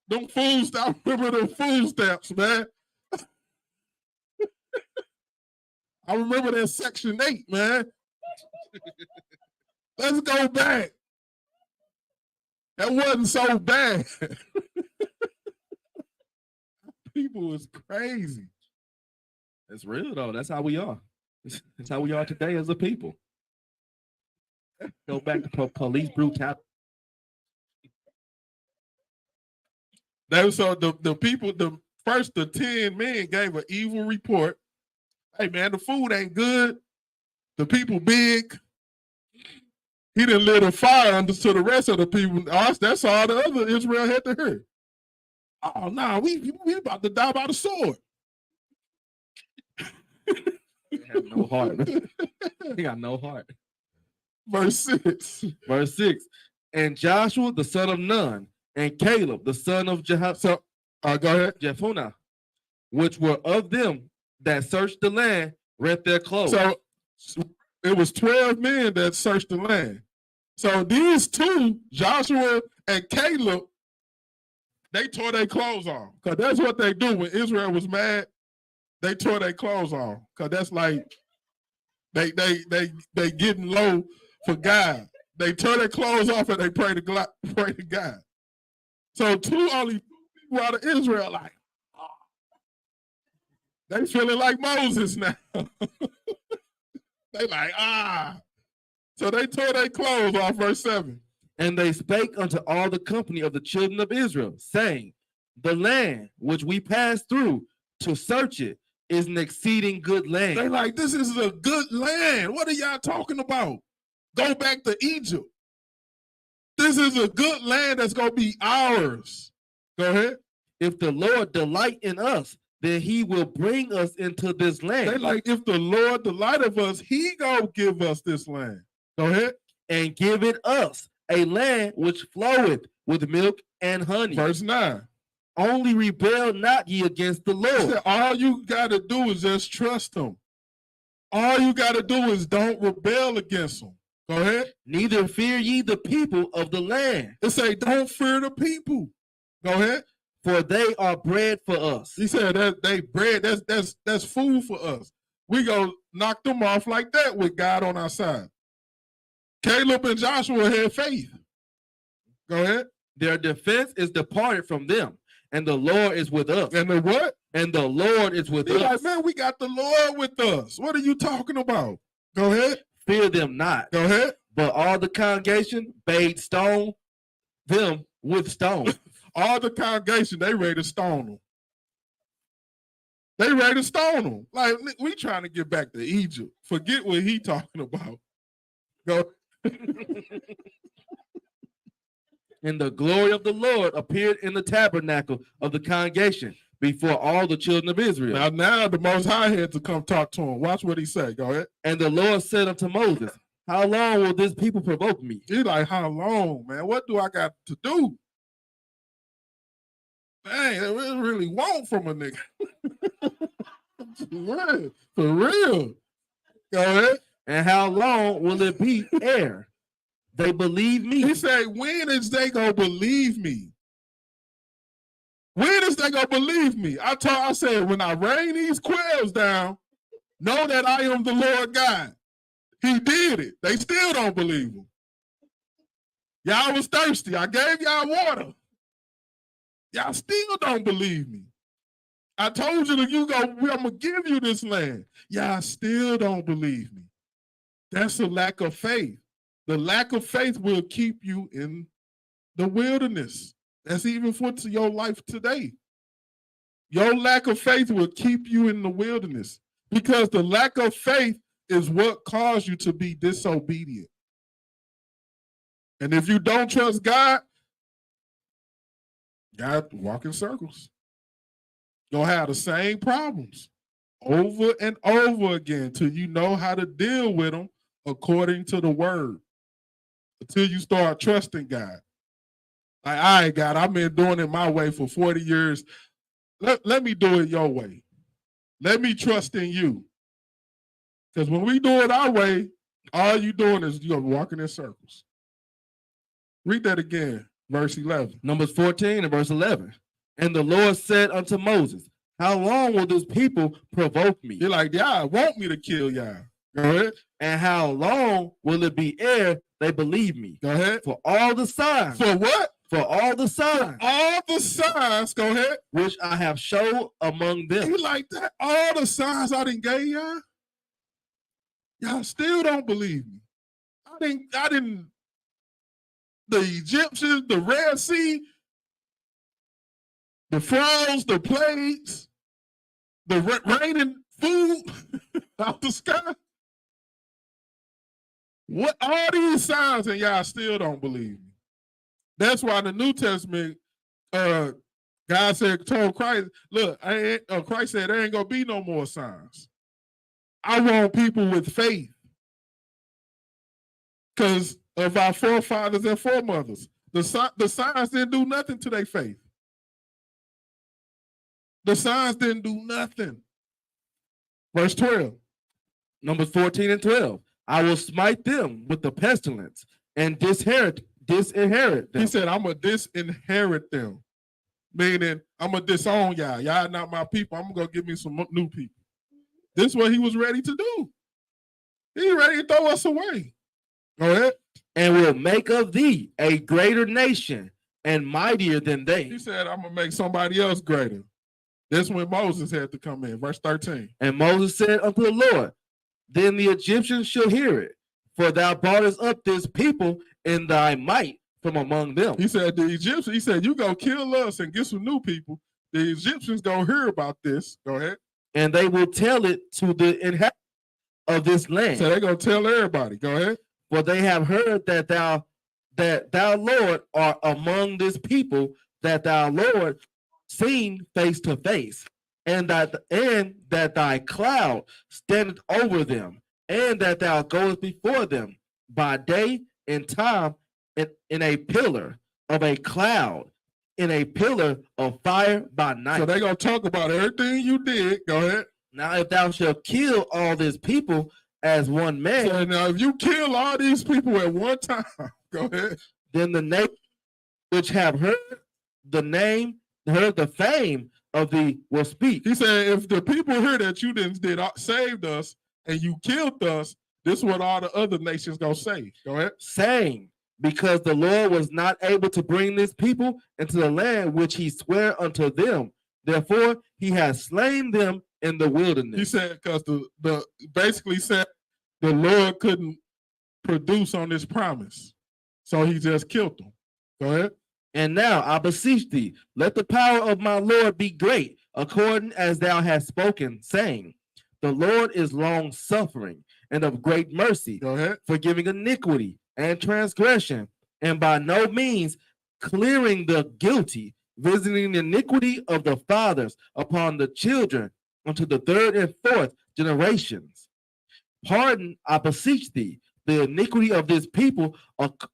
Them food stamps, remember them food stamps, man. I remember that Section 8, man. Let's go back. That wasn't so bad. People is crazy. It's real though. That's how we are. That's how we are today as a people. Go back to police brutality. So the people, the 10 men gave an evil report. Hey man, the food ain't good. The people big. He didn't lit a fire under to the rest of the people. That's all the other Israel had to hear. Oh no, we about to die by the sword. They have no heart. They got no heart. Verse 6. Verse 6. And Joshua the son of Nun, and Caleb the son of Go ahead. Jephunneh, which were of them that searched the land, rent their clothes. So it was 12 men that searched the land. So these two, Joshua and Caleb, they tore their clothes off. Because that's what they do when Israel was mad. They tore their clothes off. Because that's like they getting low for God. They tore their clothes off and they pray to God. So only two people out of Israel like, oh, they feeling like Moses now. They like, So they tore their clothes off, verse 7. And they spake unto all the company of the children of Israel, saying, the land which we passed through to search it is an exceeding good land. They like, this is a good land. What are y'all talking about? Go back to Egypt. This is a good land that's going to be ours. Go ahead. If the Lord delight in us, then he will bring us into this land. They like, if the Lord delight of us, he gonna give us this land. Go ahead. And give it us a land which floweth with milk and honey. Verse 9. Only rebel not ye against the Lord. Said, all you got to do is just trust him. All you got to do is don't rebel against him. Go ahead. Neither fear ye the people of the land. It say, don't fear the people. Go ahead. For they are bread for us. He said that they bread, that's food for us. We go knock them off like that with God on our side. Caleb and Joshua had faith. Go ahead. Their defense is departed from them, and the Lord is with us. And the what? And the Lord is with He's us. like, man, we got the Lord with us. What are you talking about? Go ahead. Fear them not. Go ahead. But all the congregation bade stone them with stone. All the congregation, they ready to stone them. They ready to stone them. Like, we trying to get back to Egypt. Forget what he talking about. Go. And the glory of the Lord appeared in the tabernacle of the congregation before all the children of Israel. Now the Most High had to come talk to him. Watch what he said. Go ahead. And the Lord said unto Moses, how long will this people provoke me? He's like, how long, man? What do I got to do? Dang, they really want from a nigga. For real. Go ahead. And how long will it be ere they believe me? He said, when is they gonna believe me? When is they gonna believe me? I said, when I rain these quails down, know that I am the Lord God. He did it. They still don't believe him. Y'all was thirsty. I gave y'all water. Y'all still don't believe me. I told you that I'm gonna give you this land. Y'all still don't believe me. That's a lack of faith. The lack of faith will keep you in the wilderness. That's even for your life today. Your lack of faith will keep you in the wilderness because the lack of faith is what caused you to be disobedient. And if you don't trust God, God walk in circles. You'll have the same problems over and over again till you know how to deal with them according to the word. Until you start trusting God. Like, all right, God, I've been doing it my way for 40 years. Let me do it your way. Let me trust in you. Because when we do it our way, all you doing is you're walking in circles. Read that again, verse 11. Numbers 14 and verse 11. And the Lord said unto Moses, how long will this people provoke me? You're like, y'all want me to kill y'all. Go ahead. And how long will it be ere they believe me? Go ahead. For all the signs. For what? For all the signs. For all the signs, go ahead. Which I have shown among them. You like that? All the signs I didn't gave y'all? Y'all still don't believe me. I didn't, the Egyptians, the Red Sea, the frogs, the plagues, the raining food out the sky. What all these signs and y'all still don't believe me. That's why in the New Testament, God told Christ, look, Christ said there ain't gonna be no more signs. I want people with faith. Because of our forefathers and foremothers. The signs didn't do nothing to their faith. The signs didn't do nothing. Verse 12. Numbers 14 and 12. I will smite them with the pestilence and disinherit them. He said, I'm going to disinherit them. Meaning, I'm going to disown y'all. Y'all not my people. I'm going to give me some new people. This is what he was ready to do. He ready to throw us away. Go ahead. And will make of thee a greater nation and mightier than they. He said, I'm going to make somebody else greater. That's when Moses had to come in. Verse 13. And Moses said unto the Lord, then the Egyptians shall hear it, for thou broughtest up this people in thy might from among them. He said, the Egyptians, he said, you go kill us and get some new people. The Egyptians gonna hear about this. Go ahead. And they will tell it to the inhabitants of this land. So they're gonna tell everybody. Go ahead. For they have heard that thou, Lord, art among this people, that thou, Lord, seen face to face, and that thy cloud standeth over them, and that thou goest before them by day and time in a pillar of a cloud, in a pillar of fire by night. So they're going to talk about everything you did. Go ahead. Now, if thou shalt kill all this people as one man. So now, if you kill all these people at one time, go ahead. Then the nation which have heard the fame of thee will speak. He said, if the people hear that you did saved us and you killed us, this is what all the other nations gonna say. Go ahead. Saying, because the Lord was not able to bring this people into the land which he sware unto them. Therefore, he has slain them in the wilderness. He said, because the basically said the Lord couldn't produce on this promise. So he just killed them. Go ahead. And now I beseech thee, let the power of my Lord be great, according as thou hast spoken, saying, the Lord is long suffering and of great mercy, go ahead, forgiving iniquity and transgression, and by no means clearing the guilty, visiting the iniquity of the fathers upon the children unto the third and fourth generations. Pardon, I beseech thee, the iniquity of this people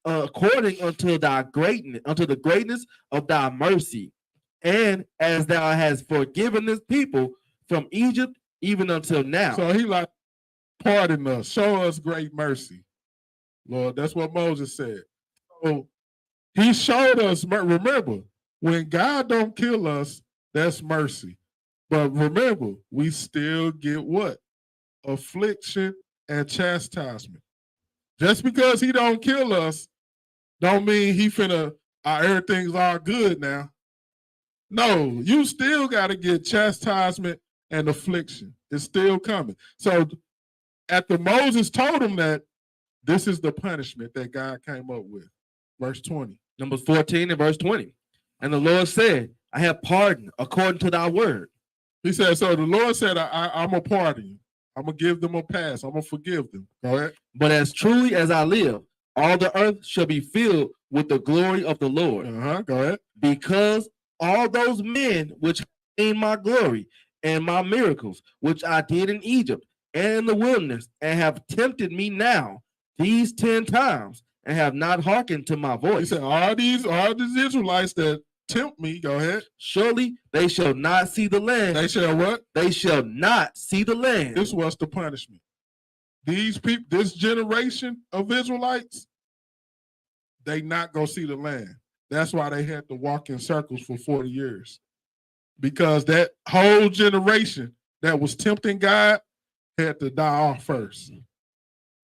according unto thy greatness, unto the greatness of thy mercy, and as thou hast forgiven this people from Egypt even until now. So he like, pardon us, show us great mercy, Lord. That's what Moses said. So he showed us, remember, when God don't kill us, that's mercy. But remember, we still get what? Affliction and chastisement. Just because he don't kill us, don't mean he finna, everything's all good now. No, you still got to get chastisement and affliction. It's still coming. So after Moses told him that, this is the punishment that God came up with. Verse 20. Numbers 14 and verse 20. And the Lord said, I have pardoned according to thy word. He said, so the Lord said, I'm going to pardon you. I'm going to give them a pass. I'm going to forgive them. Go ahead. But as truly as I live, all the earth shall be filled with the glory of the Lord. Go ahead. Because all those men which have seen my glory and my miracles, which I did in Egypt and in the wilderness, and have tempted me now these 10 times, and have not hearkened to my voice. He said, all these Israelites that tempt me, go ahead. Surely they shall not see the land. They shall what? They shall not see the land. This was the punishment. These people, this generation of Israelites, they not go see the land. That's why they had to walk in circles for 40 years. Because that whole generation that was tempting God had to die off first.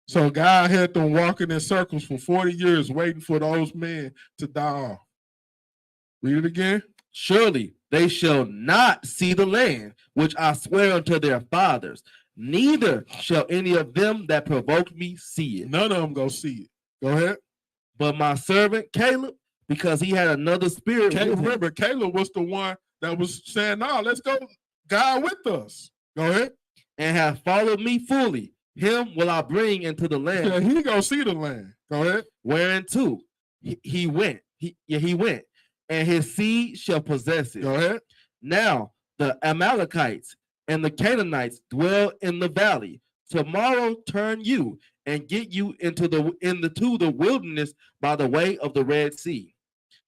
So God had them walking in circles for 40 years waiting for those men to die off. Read it again. Surely they shall not see the land which I swear unto their fathers, neither shall any of them that provoke me see it. None of them go see it. Go ahead. But my servant Caleb, because he had another spirit. Remember, Caleb was the one that was saying, no, let's go, God with us. Go ahead. And have followed me fully. Him will I bring into the land. Yeah, he go see the land. Go ahead. Whereunto he went. He went. And his seed shall possess it. Go ahead. Now the Amalekites and the Canaanites dwell in the valley. Tomorrow turn you and get you into the wilderness by the way of the Red Sea.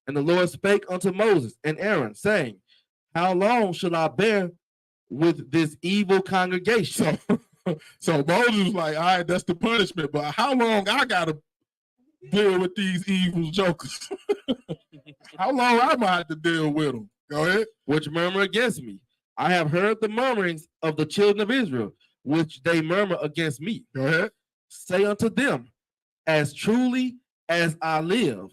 And the Lord spake unto Moses and Aaron, saying, how long shall I bear with this evil congregation? So Moses was like, all right, that's the punishment, but how long I gotta deal with these evil jokers? How long I might have to deal with them? Go ahead. Which murmur against me. I have heard the murmurings of the children of Israel, which they murmur against me. Go ahead. Say unto them, as truly as I live,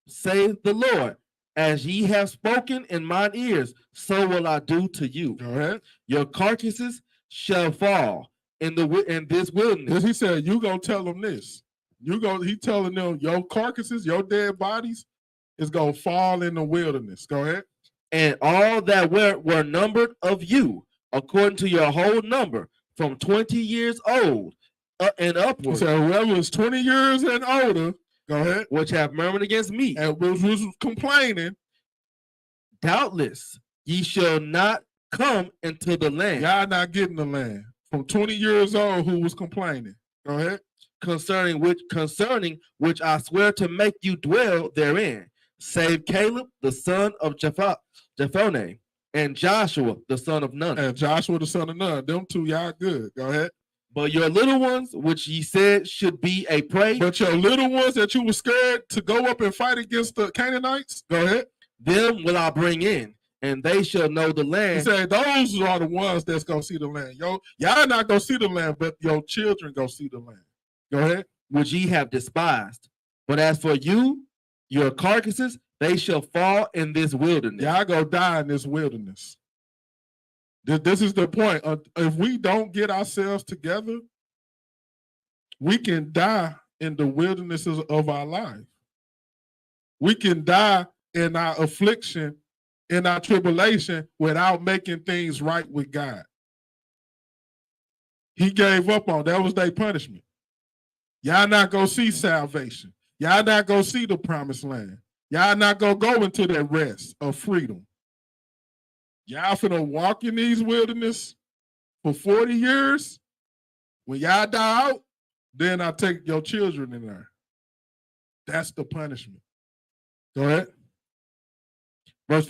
saith the Lord, as ye have spoken in mine ears, so will I do to you. Go ahead. Your carcasses shall fall in this wilderness. He said, you gonna tell them this. He telling them your carcasses, your dead bodies, is gonna fall in the wilderness. Go ahead. And all that were numbered of you, according to your whole number, from 20 years old and upward. So whoever was 20 years and older, go ahead. Which have murmured against me. And was complaining. Doubtless ye shall not come into the land. Y'all not getting the land. From 20 years old who was complaining. Go ahead. Concerning which I swear to make you dwell therein, save Caleb the son of Jephunneh, and Joshua the son of Nun. And Joshua the son of Nun. Them two, y'all good. Go ahead. But your little ones, which ye said should be a prey. But your little ones that you were scared to go up and fight against the Canaanites, go ahead. Them will I bring in, and they shall know the land. He said, those are the ones that's going to see the land. Y'all not going to see the land, but your children go see the land. Go ahead. Which ye have despised. But as for you, your carcasses, they shall fall in this wilderness. Y'all go die in this wilderness. This is the point. If we don't get ourselves together, we can die in the wildernesses of our life. We can die in our affliction, in our tribulation, without making things right with God. He gave up on that was their punishment. Y'all not gonna see salvation. Y'all not gonna see the promised land. Y'all not gonna go into that rest of freedom. Y'all finna walk in these wilderness for 40 years. When y'all die out, then I take your children in there. That's the punishment. Go ahead. Numbers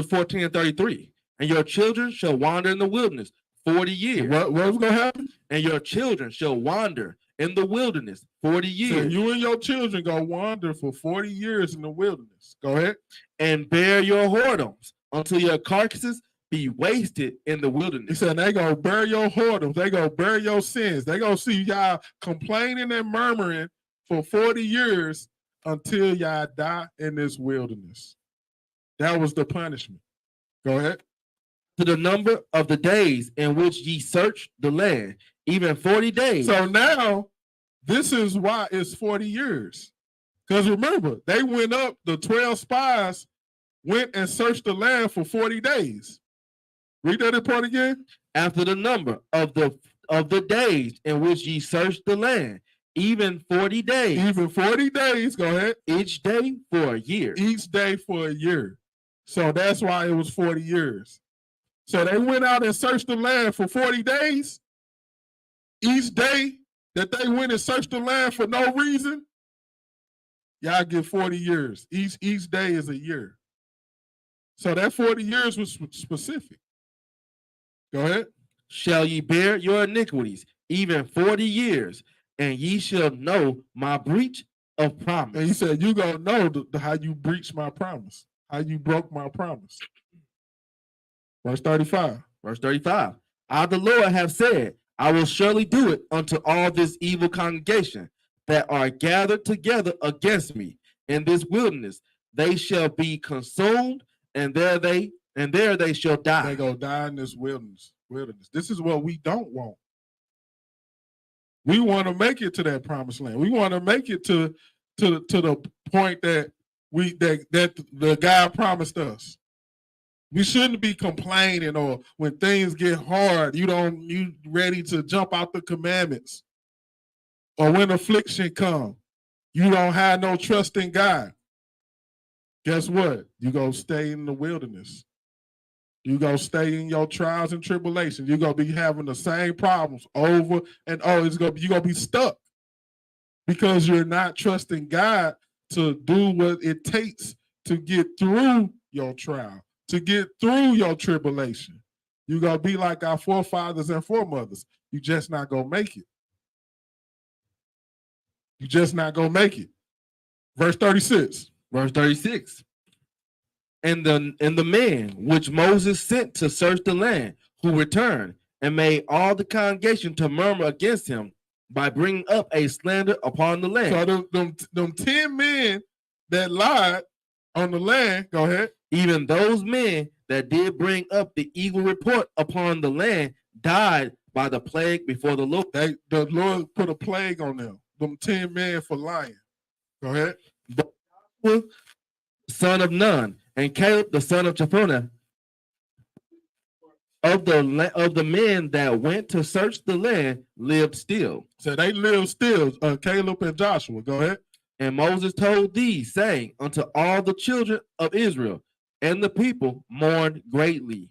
14 and 33. And your children shall wander in the wilderness 40 years. What was gonna happen? And your children shall wander in the wilderness 40 years. So you and your children gonna wander for 40 years in the wilderness. Go ahead. And bear your whoredoms until your carcasses be wasted in the He wilderness. said they gonna bear your whoredoms. They gonna bear your sins. They gonna see y'all complaining and murmuring for 40 years until y'all die in this wilderness. That was the punishment. Go ahead. To the number of the days in which ye search the land, even 40 days. So now, this is why it's 40 years. Because remember, they went up, the 12 spies went and searched the land for 40 days. Read that part again. After the number of the days in which ye search the land, even 40 days. Even 40 days, go ahead. Each day for a year. Each day for a year. So that's why it was 40 years. So they went out and searched the land for 40 days. Each day that they went and searched the land for no reason, y'all get 40 years. Each day is a year. So that 40 years was specific. Go ahead. Shall ye bear your iniquities, even 40 years, and ye shall know my breach of promise. And he said, you gonna know how you breached my promise, how you broke my promise. Verse 35. Verse 35. I, the Lord, have said, I will surely do it unto all this evil congregation that are gathered together against me in this wilderness. They shall be consumed, and there they shall die. They go die in this wilderness. This is what we don't want. We want to make it to that promised land. We want to make it to the point that the God promised us. We shouldn't be complaining, or when things get hard, you ready to jump out the commandments. Or when affliction comes, you don't have no trust in God. Guess what? You go stay in the wilderness. You go stay in your trials and tribulations. You're gonna be having the same problems over and over. You're gonna be stuck because you're not trusting God to do what it takes to get through your trial, to get through your tribulation. You're gonna be like our forefathers and foremothers. You just not gonna make it. You just not gonna make it. Verse 36. Verse 36. And the men which Moses sent to search the land, who returned and made all the congregation to murmur against him by bringing up a slander upon the land. So them 10 men that lied on the land, go ahead. Even those men that did bring up the evil report upon the land died by the plague before the Lord. The Lord put a plague on them. Them 10 men for lying. Go ahead. But Joshua, son of Nun, and Caleb, the son of Jephunneh, of the men that went to search the land, lived still. So they lived still, Caleb and Joshua. Go ahead. And Moses told these, saying, unto all the children of Israel, and the people mourned greatly.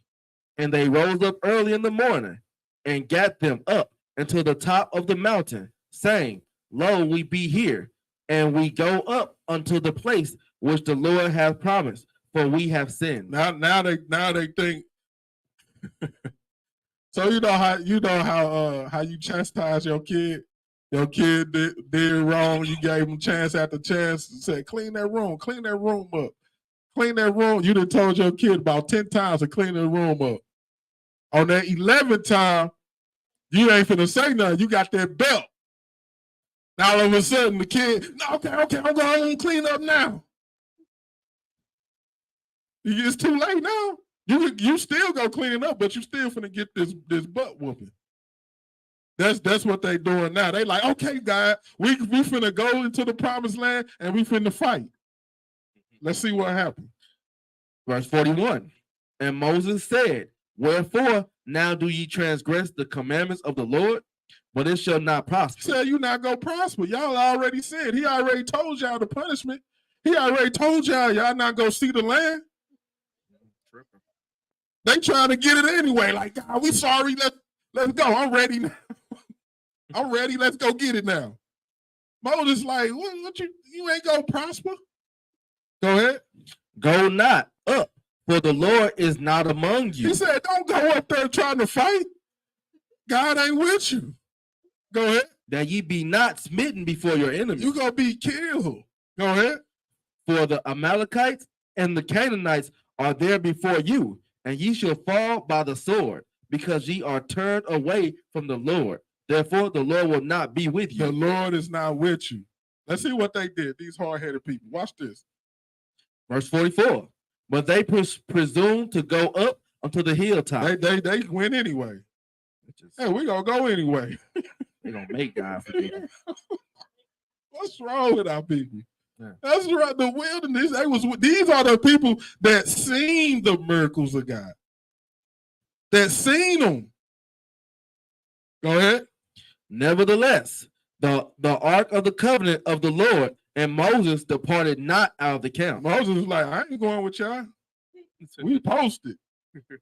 And they rose up early in the morning, and gat them up unto the top of the mountain, saying, Lo, we be here, and we go up unto the place which the Lord hath promised, for we have sinned. Now they think. So you know how you chastise your kid. Your kid did wrong. You gave him chance after chance. You said, clean that room up. Clean that room. You done told your kid about 10 times to clean the room up. On that 11th time, you ain't finna say nothing. You got that belt. Now all of a sudden the kid, okay, I'm going to clean up now. It's too late now. You still go clean it up, but you still finna get this butt whooping. That's what they doing now. They like, okay, God, we finna go into the promised land and we finna fight. Let's see what happens. Verse 41. And Moses said, wherefore now do ye transgress the commandments of the Lord? But it shall not prosper. He said, you're not gonna prosper. Y'all already said. He already told y'all the punishment. He already told y'all not gonna see the land. They trying to get it anyway. Like, God, we sorry. Let's go. I'm ready now. I'm ready. Let's go get it now. Moses like, what you ain't gonna prosper? Go ahead. Go not up, for the Lord is not among you. He said, don't go up there trying to fight. God ain't with you. Go ahead. That ye be not smitten before your enemies. You're gonna be killed. Go ahead. For the Amalekites and the Canaanites are there before you, and ye shall fall by the sword, because ye are turned away from the Lord. Therefore, the Lord will not be with you. The Lord is not with you. Let's see what they did, these hard-headed people. Watch this. Verse 44. But they presumed to go up unto the hilltop. They went anyway. Hey, we gonna go anyway. They're gonna make God forgive. What's wrong with our people? Yeah. That's right. The wilderness. These are the people that seen the miracles of God. That seen them. Go ahead. Nevertheless, the ark of the covenant of the Lord and Moses departed not out of the camp. Moses was like, I ain't going with y'all. We posted.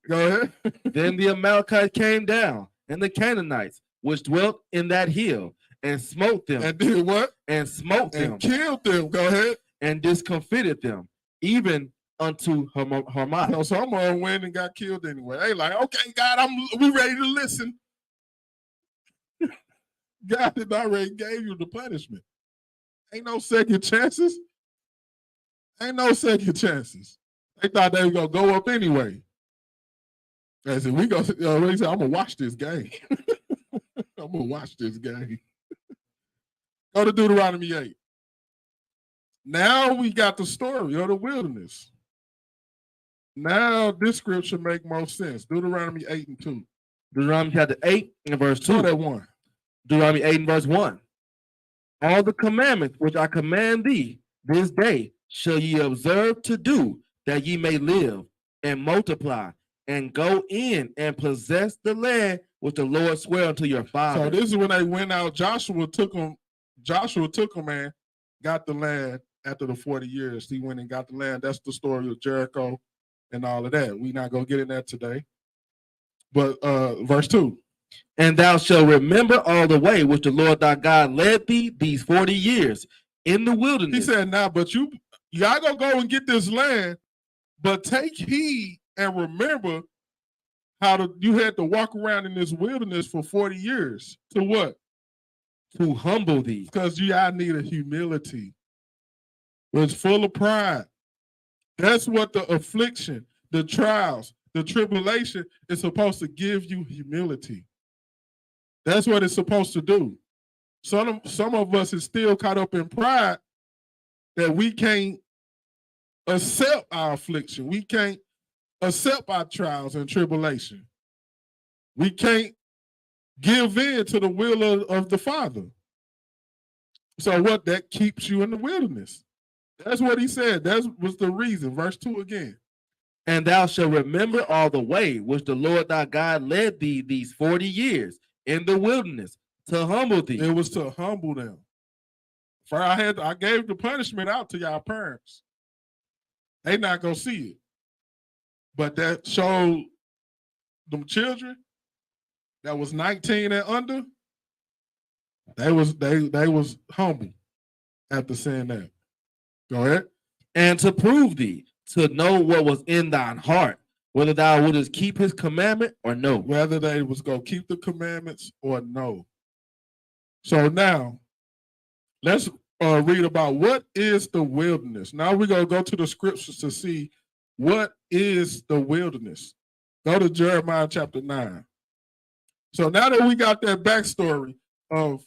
Go ahead. Then the Amalekites came down, and the Canaanites, which dwelt in that hill, and smote them. And did what? And smote them. And killed them. Go ahead. And discomfited them, even unto Hormah. So someone went and got killed anyway. They like, okay, God, we ready to listen. God had already gave you the punishment. Ain't no second chances. Ain't no second chances. They thought they were gonna go up anyway. They said, I'm gonna watch this game. I'm gonna watch this game. Go to Deuteronomy 8. Now we got the story of the wilderness. Now this scripture make more sense. Deuteronomy 8 and 2. Deuteronomy chapter 8 and verse 2. That one. Deuteronomy 8 and verse 1. All the commandments which I command thee this day shall ye observe to do, that ye may live and multiply and go in and possess the land which the Lord sware unto your fathers. So this is when they went out. Joshua took them and got the land after the 40 years. He went and got the land. That's the story of Jericho and all of that. We're not going to get in that today. But verse 2. And thou shalt remember all the way which the Lord thy God led thee these 40 years in the wilderness. He said, now, but y'all gonna go and get this land, but take heed and remember how you had to walk around in this wilderness for 40 years. To what? To humble thee. Because y'all need a humility. It's full of pride. That's what the affliction, the trials, the tribulation is supposed to give you humility. That's what it's supposed to do. Some of us is still caught up in pride that we can't accept our affliction. We can't accept our trials and tribulation. We can't give in to the will of the Father. So what? That keeps you in the wilderness. That's what he said. That was the reason. Verse 2 again. And thou shalt remember all the way which the Lord thy God led thee these 40 years in the wilderness to humble thee. It was to humble them. For I gave the punishment out to y'all parents. They not gonna see it. But that showed them children that was 19 and under, they was humble after saying that. Go ahead. And to prove thee, to know what was in thine heart, whether thou wouldest keep his commandment or no. Whether they was going to keep the commandments or no. So now, let's read about what is the wilderness. Now we're going to go to the scriptures to see what is the wilderness. Go to Jeremiah chapter 9. So now that we got that backstory of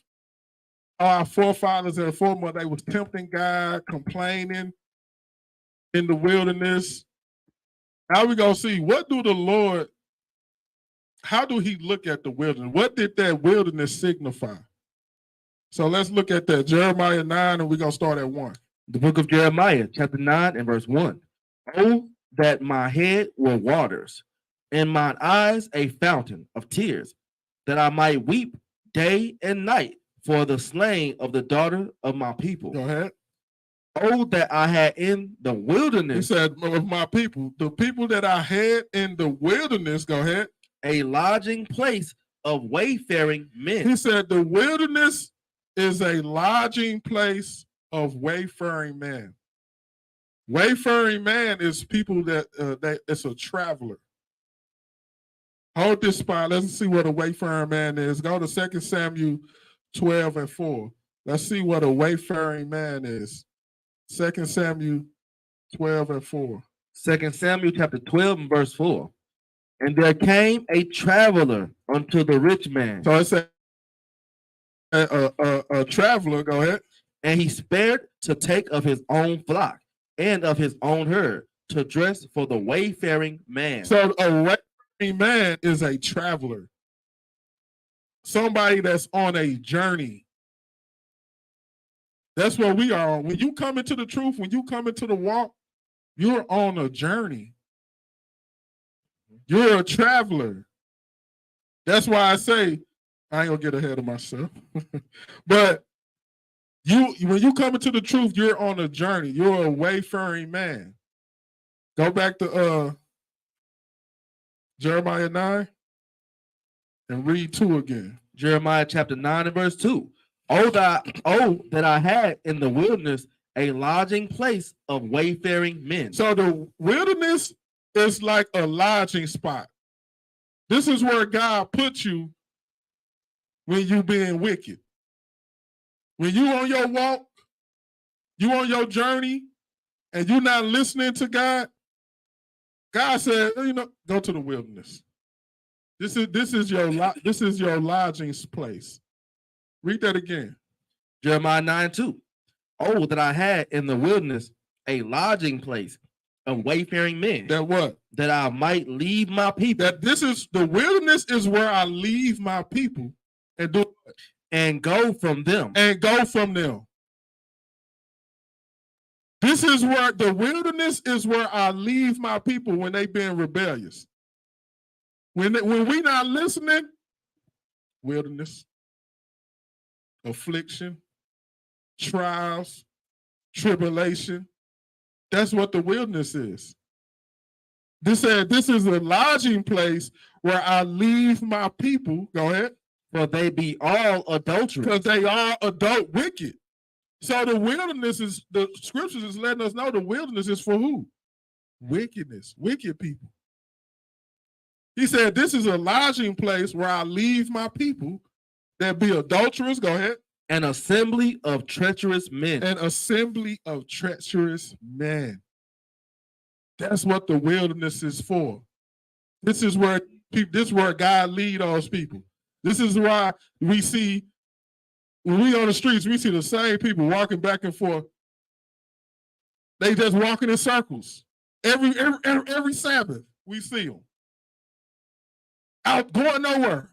our forefathers and foremothers, they was tempting God, complaining in the wilderness. Now we're going to see how do he look at the wilderness? What did that wilderness signify? So let's look at that. Jeremiah 9, and we're going to start at 1. The book of Jeremiah, chapter 9 and verse 1. Oh, that my head were waters, and mine eyes a fountain of tears, that I might weep day and night for the slain of the daughter of my people. Go ahead. Oh, that I had in the He wilderness said, of my people, the people that I had in the wilderness, go ahead. a lodging place of wayfaring men. He said, the wilderness is a lodging place of wayfaring man. Wayfaring man is people that it's a traveler. Hold this spot. Let's see what a wayfaring man is. Go to 2 Samuel 12:4. Let's see what a wayfaring man is. 2 Samuel 12:4. 2 Samuel chapter 12 and verse 4. And there came a traveler unto the rich man, So it's a traveler. Go ahead. and he spared to take of his own flock and of his own herd to dress for the wayfaring man. So a wayfaring man is a traveler. Somebody that's on a journey. That's what we are on. When you come into the truth, when you come into the walk, you're on a journey. You're a traveler. That's why I say, I ain't gonna get ahead of myself. But when you come into the truth, you're on a journey. You're a wayfaring man. Go back to Jeremiah 9 and read 2 again. Jeremiah chapter 9 and verse 2. Oh, that I had in the wilderness a lodging place of wayfaring men. So the wilderness is like a lodging spot. This is where God puts you when you being wicked. When you on your walk, you on your journey, and you're not listening to God, God said, go to the wilderness. This is your lodging place. Read that again. Jeremiah 9:2. Oh, that I had in the wilderness a lodging place of wayfaring men. That what? That I might leave my people. That the wilderness is where I leave my people and do and go from them. And go from them. This is where the wilderness is where I leave my people when they being rebellious. When we not listening, wilderness, affliction, trials, tribulation. That's what the wilderness is. This is a lodging place where I leave my people. Go ahead. For they be all adulterous. Because they are adult wicked. So the wilderness is, the scriptures is letting us know the wilderness is for who? Wickedness, wicked people. He said, this is a lodging place where I leave my people that be adulterers. Go ahead. An assembly of treacherous men. An assembly of treacherous men. That's what the wilderness is for. This is where God lead those people. This is why we see, when we on the streets, we see the same people walking back and forth. They just walking in circles. Every Sabbath, we see them. Out going nowhere.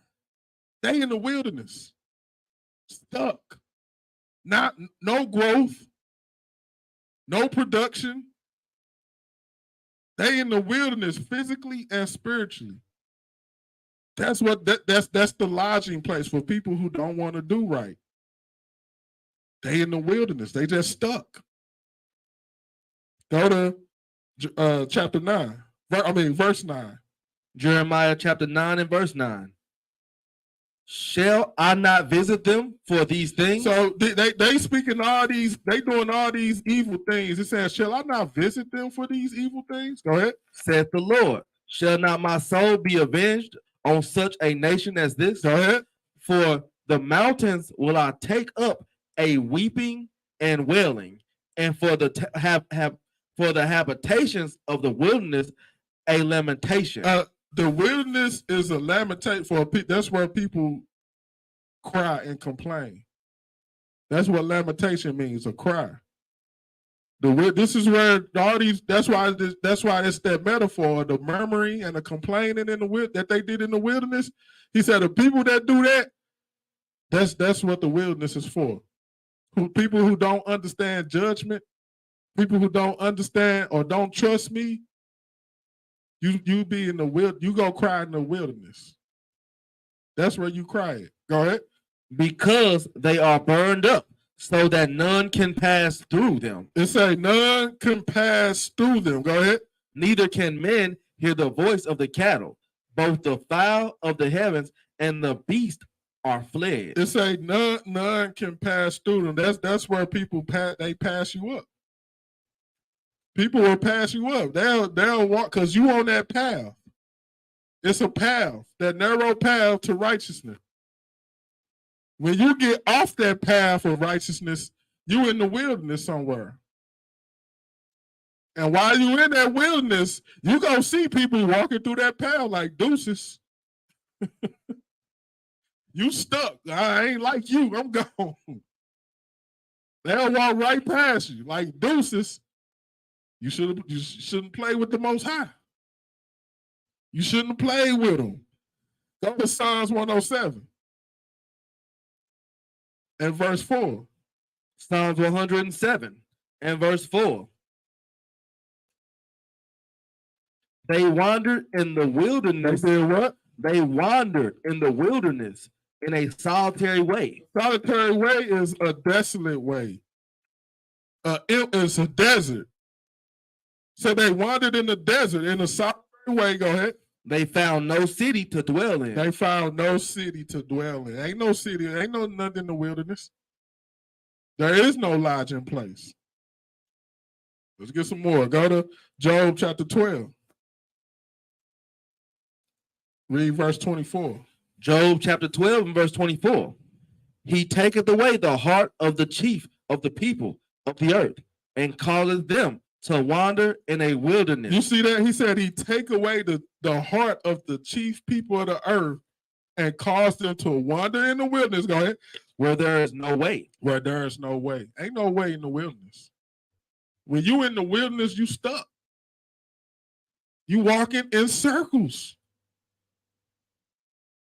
They in the wilderness. Stuck. No growth. No production. They in the wilderness physically and spiritually. That's the lodging place for people who don't want to do right. They in the wilderness. They just stuck. Go to chapter 9. Verse 9. Jeremiah chapter 9 and verse 9. Shall I not visit them for these things? So they speaking all these, they doing all these evil things. It says, shall I not visit them for these evil things? Go ahead. Saith the Lord, shall not my soul be avenged on such a nation as this? Go ahead. For the mountains will I take up a weeping and wailing, and for the habitations of the wilderness a lamentation. The wilderness is a lamentation for people. That's where people cry and complain. That's what lamentation means, a cry. This is where all these. That's why it's that metaphor, the murmuring and the complaining in the that they did in the wilderness. He said the people that do that, that's what the wilderness is for. People who don't understand judgment, people who don't understand or don't trust me. You be in the you go cry in the wilderness. That's where you cry it. Go ahead. Because they are burned up, so that none can pass through them. It say none can pass through them. Go ahead. Neither can men hear the voice of the cattle. Both the fowl of the heavens and the beast are fled. It say none can pass through them. That's where people pass you up. People will pass you up. They'll walk because you on that path. It's a path, that narrow path to righteousness. When you get off that path of righteousness, you in the wilderness somewhere. And while you in that wilderness, you gonna see people walking through that path like deuces. You stuck. I ain't like you. I'm gone. They'll walk right past you like deuces. You shouldn't play with the Most High. You shouldn't play with them. Go to Psalms 107 and verse 4. Psalms 107 and verse 4. They wandered in the wilderness. They did what? They wandered in the wilderness in a solitary way. Solitary way is a desolate way. It's a desert. So they wandered in the desert in a solitary way. Go ahead. They found no city to dwell in. They found no city to dwell in. Ain't no city. Ain't no nothing in the wilderness. There is no lodging place. Let's get some more. Go to Job chapter 12. Read verse 24. Job chapter 12 and verse 24. He taketh away the heart of the chief of the people of the earth and causeth them to wander in a wilderness. You see that? He said he take away the heart of the chief people of the earth and cause them to wander in the wilderness. Go ahead. Where there is no way. Where there is no way. Ain't no way in the wilderness. When you in the wilderness, you stuck. You walking in circles.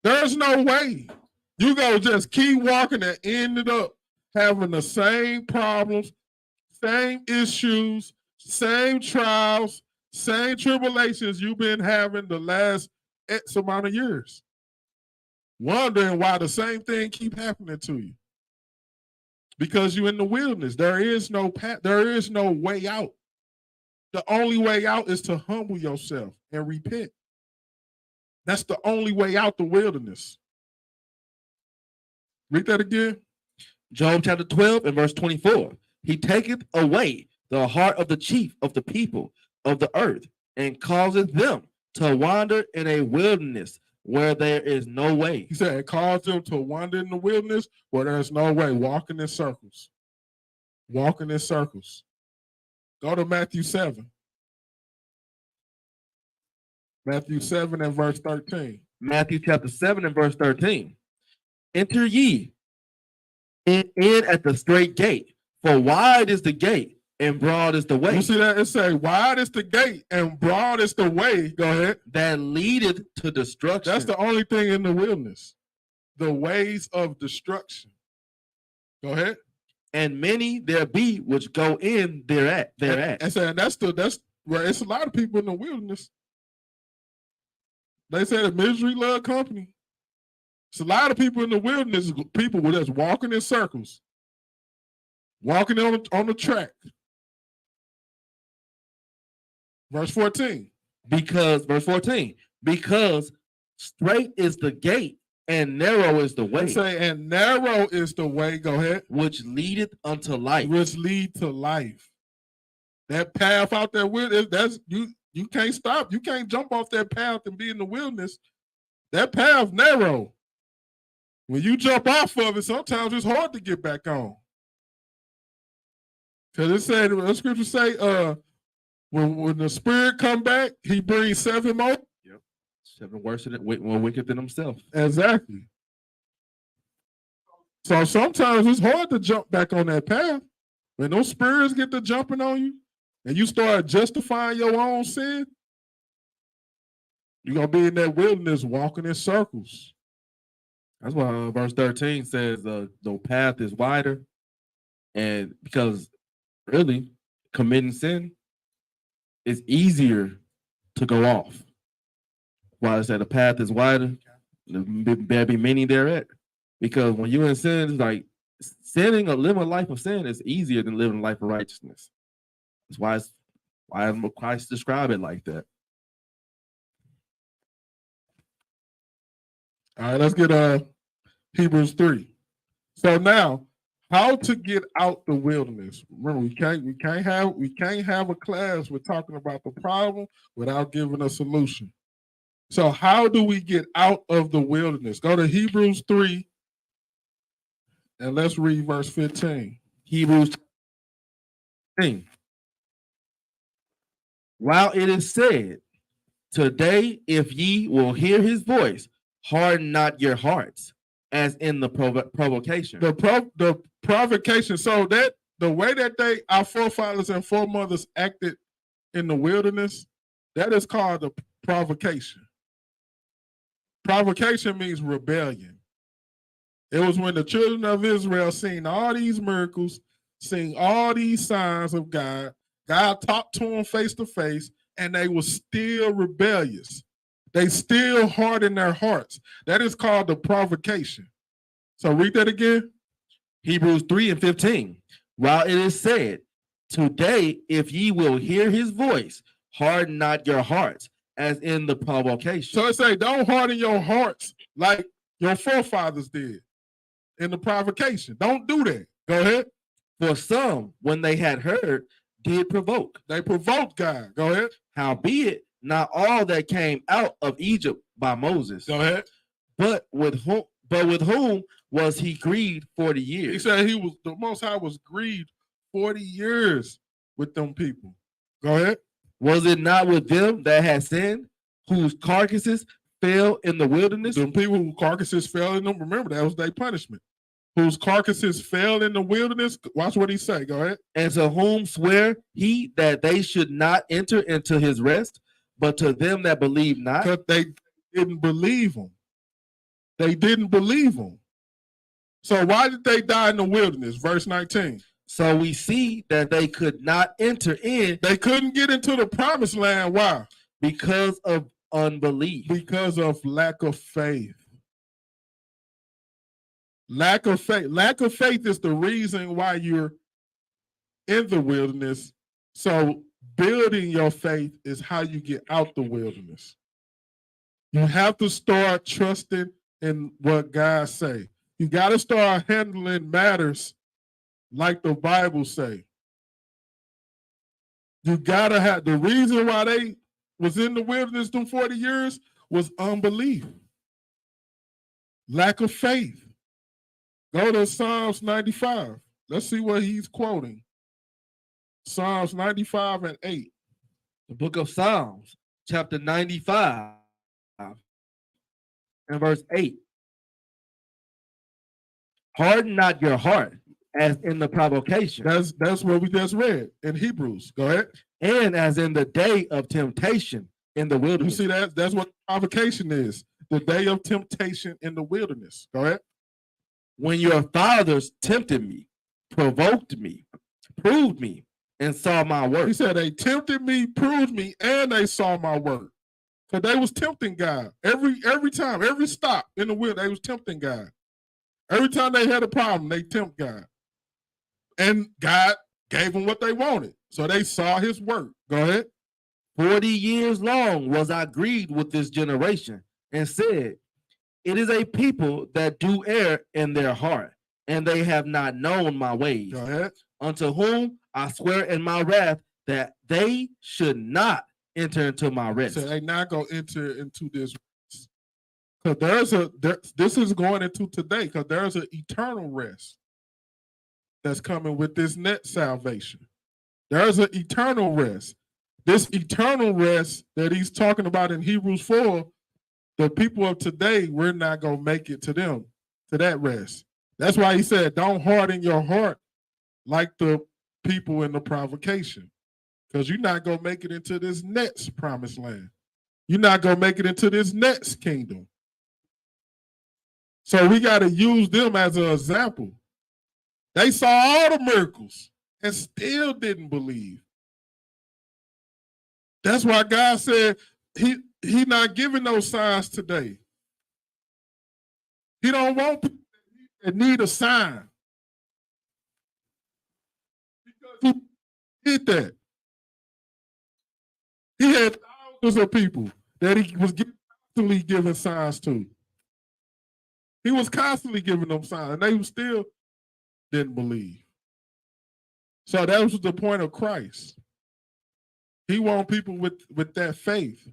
There's no way. You go just keep walking and ended up having the same problems, same issues, same trials, same tribulations you've been having the last X amount of years. Wondering why the same thing keep happening to you. Because you're in the wilderness. There is no path, there is no way out. The only way out is to humble yourself and repent. That's the only way out the wilderness. Read that again. Job chapter 12 and verse 24. He taketh away the heart of the chief of the people of the earth and causeth them to wander in a wilderness where there is no way. He said it caused them to wander in the wilderness where there's no way, walking in circles. Walking in circles. Go to Matthew 7. Matthew 7 and verse 13. Matthew chapter 7 and verse 13. Enter ye in at the straight gate, for wide is the gate and broad is the way. You see that? It say wide is the gate and broad is the way. Go ahead. That leadeth to destruction. That's the only thing in the wilderness. The ways of destruction. Go ahead. And many there be which go in thereat. And saying that's where it's a lot of people in the wilderness. They say the misery love company. It's a lot of people in the wilderness, people were just walking in circles, walking on the track. Verse 14. Verse 14, because straight is the gate and narrow is the way. They say, and narrow is the way, go ahead. Which leadeth unto life. Which lead to life. That path out there, that's you can't stop. You can't jump off that path and be in the wilderness. That path narrow. When you jump off of it, sometimes it's hard to get back on. Because it said, the scripture say, when the spirit come back, he brings 7 more. Yep. 7 worse than more wicked than himself. Exactly. So sometimes it's hard to jump back on that path. When those spirits get to jumping on you and you start justifying your own sin, you're going to be in that wilderness walking in circles. That's why verse 13 says the path is wider. And because really committing sin is easier to go off. Why I said the path is wider, there be many thereat. Because when you're in sin, it's like Sinning or living a life of sin is easier than living a life of righteousness. That's why Christ described it like that. All right, let's get Hebrews 3. So now, how to get out the wilderness? Remember, we can't have a class with talking about the problem without giving a solution. So how do we get out of the wilderness? Go to Hebrews 3 and let's read verse 15. Hebrews 15. While it is said, today, if ye will hear his voice, harden not your hearts, as in the provocation. The provocation. So that the way that our forefathers and foremothers acted in the wilderness, that is called the provocation. Provocation means rebellion. It was when the children of Israel seen all these miracles, seen all these signs of God. God talked to them face to face, and they were still rebellious. They still hardened their hearts. That is called the provocation. So read that again. Hebrews 3 and 15. While it is said, today, if ye will hear his voice, harden not your hearts, as in the provocation. So it say, don't harden your hearts like your forefathers did in the provocation. Don't do that. Go ahead. For some, when they had heard, did provoke. They provoked God. Go ahead. Howbeit, not all that came out of Egypt by Moses. Go ahead. But with whom was he grieved 40 years? He said the Most High was grieved 40 years with them people. Go ahead. Was it not with them that had sinned, whose carcasses fell in the wilderness? The people whose carcasses fell in them, remember, that was their punishment. Whose carcasses fell in the wilderness. Watch what he say. Go ahead. And to whom swear he that they should not enter into his rest, but to them that believe not? Because they didn't believe him. They didn't believe him. So why did they die in the wilderness? Verse 19. So we see that they could not enter in. They couldn't get into the promised land. Why? Because of unbelief. Because of lack of faith. Lack of faith. Lack of faith is the reason why you're in the wilderness. So building your faith is how you get out the wilderness. You have to start trusting in what God say. You got to start handling matters like the Bible say. You got to have, the reason why they was in the wilderness them 40 years was unbelief. Lack of faith. Go to Psalms 95. Let's see what he's quoting. Psalms 95 and 8. The book of Psalms, chapter 95 and verse 8. Harden not your heart, as in the provocation. That's what we just read in Hebrews. Go ahead. And as in the day of temptation in the wilderness. You see that? That's what provocation is. The day of temptation in the wilderness. Go ahead. When your fathers tempted me, provoked me, proved me, and saw my work. He said they tempted me, proved me, and they saw my work. So they was tempting God. Every time, every stop in the wilderness, they was tempting God. Every time they had a problem, they tempt God. And God gave them what they wanted. So they saw his work. Go ahead. 40 years long was I grieved with this generation, and said, it is a people that do err in their heart, and they have not known my ways. Go ahead. Unto whom I swear in my wrath that they should not enter into my rest. So they not going to enter into this. Because this is going into today, because there's an eternal rest that's coming with this net salvation. There's an eternal rest. This eternal rest that he's talking about in Hebrews 4, the people of today, we're not going to make it to them, to that rest. That's why he said, don't harden your heart like the people in the provocation, because you're not going to make it into this next promised land. You're not going to make it into this next kingdom. So we got to use them as an example. They saw all the miracles and still didn't believe. That's why God said he not giving those signs today. He don't want people that need a sign. he did that. He had thousands of people that he was constantly giving signs to. He was constantly giving them signs, and they still didn't believe. So that was the point of Christ. He wanted people with that faith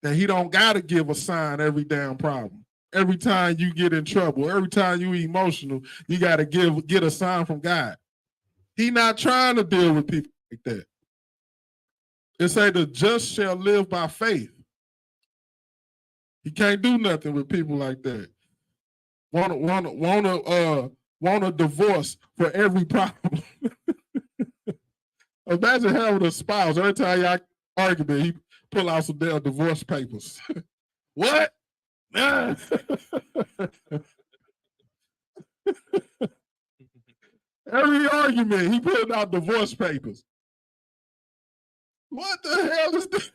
that he don't got to give a sign every damn problem. Every time you get in trouble, every time you emotional, you got to get a sign from God. He not trying to deal with people like that. It say the just shall live by faith. He can't do nothing with people like that. Want a divorce for every problem. Imagine having a spouse. Every time y'all argument, he pull out some damn divorce papers. What? Every argument, he pulling out divorce papers. What the hell is this?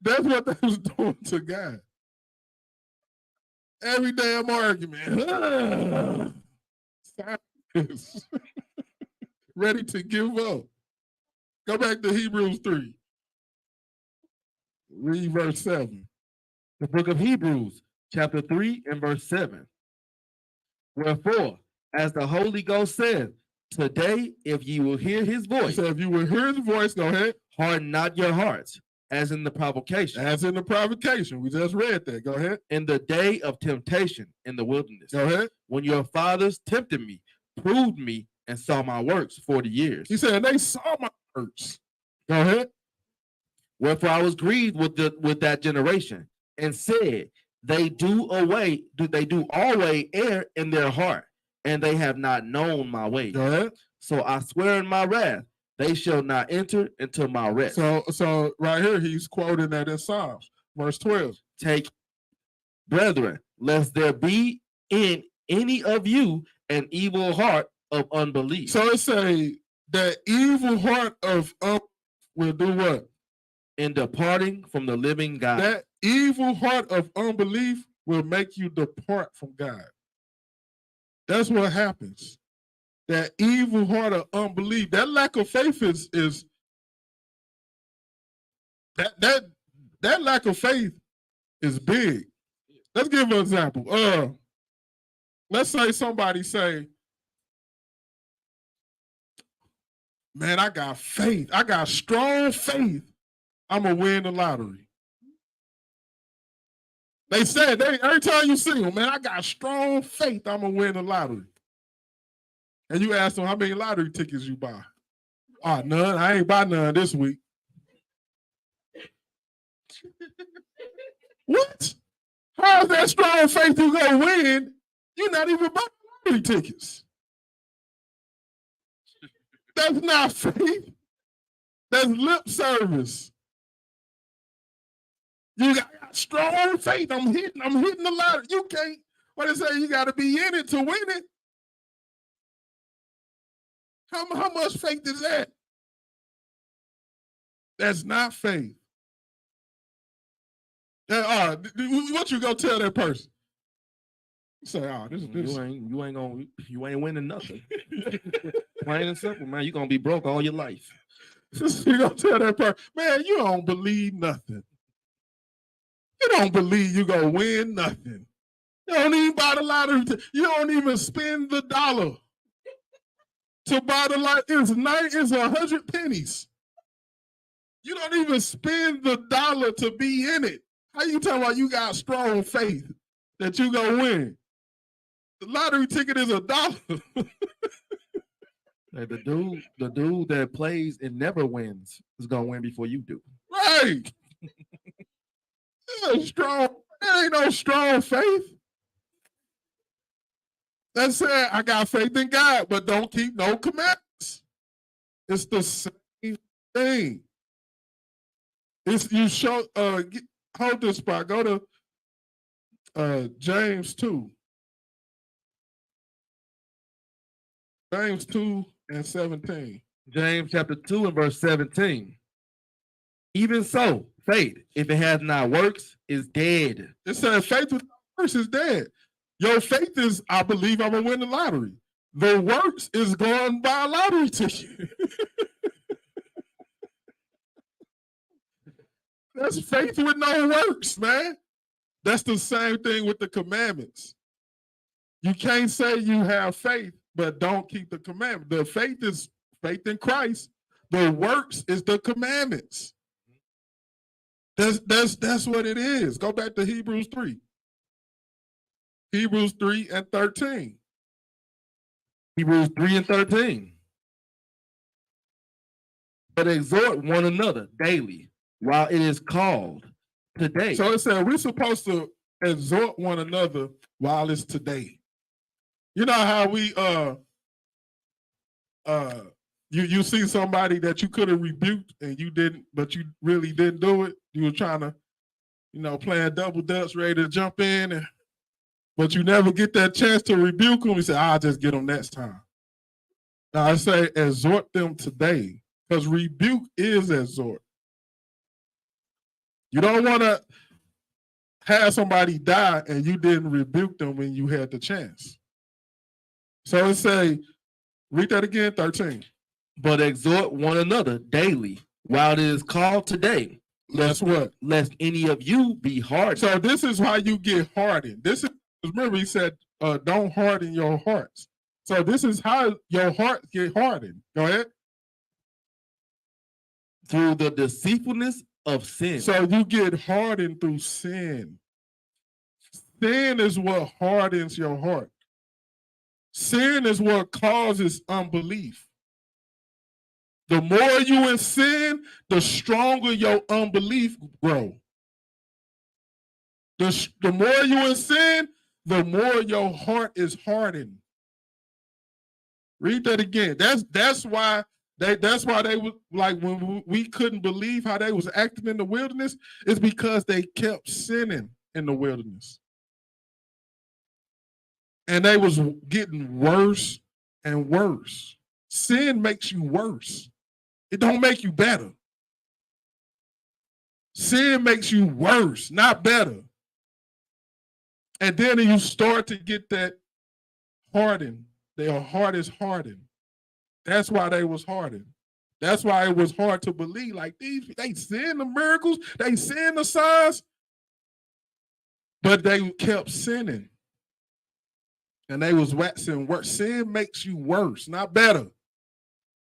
That's what they was doing to God. Every damn argument. Ready to give up. Go back to Hebrews 3. Read verse 7. The book of Hebrews, chapter 3 and verse 7. Wherefore, as the Holy Ghost said, today, if you will hear his voice. So if you will hear his voice, go ahead. Harden not your hearts, as in the provocation. As in the provocation. We just read that. Go ahead. In the day of temptation in the wilderness. Go ahead. When your fathers tempted me, proved me, and saw my works 40 years. He said, they saw my works. Go ahead. Wherefore I was grieved with that generation, and said, they do always err in their heart, and they have not known my ways. Go ahead. So I swear in my wrath, they shall not enter into my rest. So right here, he's quoting that in Psalms, verse 12. Take, brethren, lest there be in any of you an evil heart of unbelief. So it say that evil heart of unbelief will do what? In departing from the living God. That evil heart of unbelief will make you depart from God. That's what happens. That evil heart of unbelief, that lack of faith is that lack of faith is big. Let's give an example. Let's say somebody say, man, I got faith. I got strong faith. I'm gonna win the lottery. They said every time you see them, man, I got strong faith. I'm gonna win the lottery. And you ask them how many lottery tickets you buy. Oh, none. I ain't buy none this week. What? How is that strong faith you gonna win? You're not even buying lottery tickets. That's not faith. That's lip service. You got strong faith. I'm hitting the lottery. You can't. What they say? You got to be in it to win it. How much faith is that? That's not faith. What you gonna tell that person? You say, "Oh, this. You ain't winning nothing." Plain and simple, man. You're gonna be broke all your life. You gonna tell that person, man, you don't believe nothing. You don't believe you gonna win nothing. You don't even buy the lottery. You don't even spend the dollar to buy the lottery. It's 100 pennies. You don't even spend the dollar to be in it. How you talking about you got strong faith that you gonna win? The lottery ticket is $1. Like the dude that plays and never wins is gonna win before you do. Right. That ain't no strong faith. That's saying I got faith in God, but don't keep no commandments. It's the same thing. It's you show hold this spot. Go to James 2. James 2 and 17. James chapter 2 and verse 17. Even so, faith, if it has not works, is dead. It says faith without works is dead. Your faith is, I believe I'm going to win the lottery. The works is going by a lottery ticket. That's faith with no works, man. That's the same thing with the commandments. You can't say you have faith, but don't keep the commandment. The faith is faith in Christ. The works is the commandments. That's what it is. Go back to Hebrews 3. Hebrews 3 and 13. Hebrews 3 and 13. But exhort one another daily while it is called today. So it said we're supposed to exhort one another while it's today. You know how we you see somebody that you could have rebuked and you didn't, but you really didn't do it. You were trying to, playing double dutch, ready to jump in, but you never get that chance to rebuke them. You say, I'll just get them next time. Now I say exhort them today, because rebuke is exhort. You don't want to have somebody die and you didn't rebuke them when you had the chance. So it say, read that again, 13. But exhort one another daily while it is called today. Lest what? Lest any of you be hardened. So this is why you get hardened. This is, remember he said, don't harden your hearts. So this is how your hearts get hardened. Go ahead. Through the deceitfulness of sin. So you get hardened through sin. Sin is what hardens your heart. Sin is what causes unbelief. The more you in sin, the stronger your unbelief grow. The more you in sin, the more your heart is hardened. Read that again. That's why they was like, when we couldn't believe how they was acting in the wilderness, it's because they kept sinning in the wilderness. And they was getting worse and worse. Sin makes you worse. It don't make you better. Sin makes you worse, not better. And then you start to get that hardened. Their heart is hardened. That's why they was hardened. That's why it was hard to believe. Like they seen the miracles, they seen the signs, but they kept sinning. And they was waxing worse. Sin makes you worse, not better.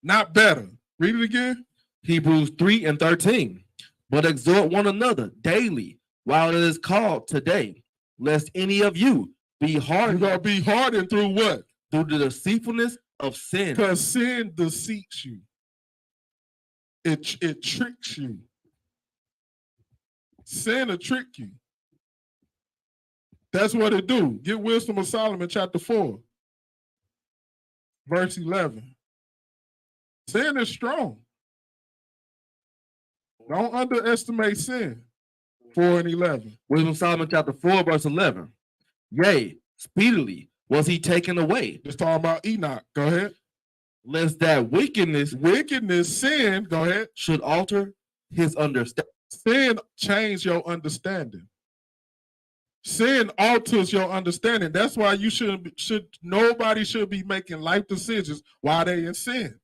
Not better. Read it again. Hebrews 3 and 13. But exhort one another daily while it is called today, lest any of you be hardened. You're going to be hardened through what? Through the deceitfulness of sin. Because sin deceits you. It tricks you. Sin will trick you. That's what it do. Get Wisdom of Solomon, chapter 4, verse 11. Sin is strong. Don't underestimate sin. 4 and 11. Wisdom of Solomon, chapter 4, verse 11. Yea, speedily was he taken away. Just talking about Enoch. Go ahead. Lest that wickedness, sin, go ahead, should alter his understanding. Sin change your understanding. Sin alters your understanding. That's why you nobody should be making life decisions while they in sin.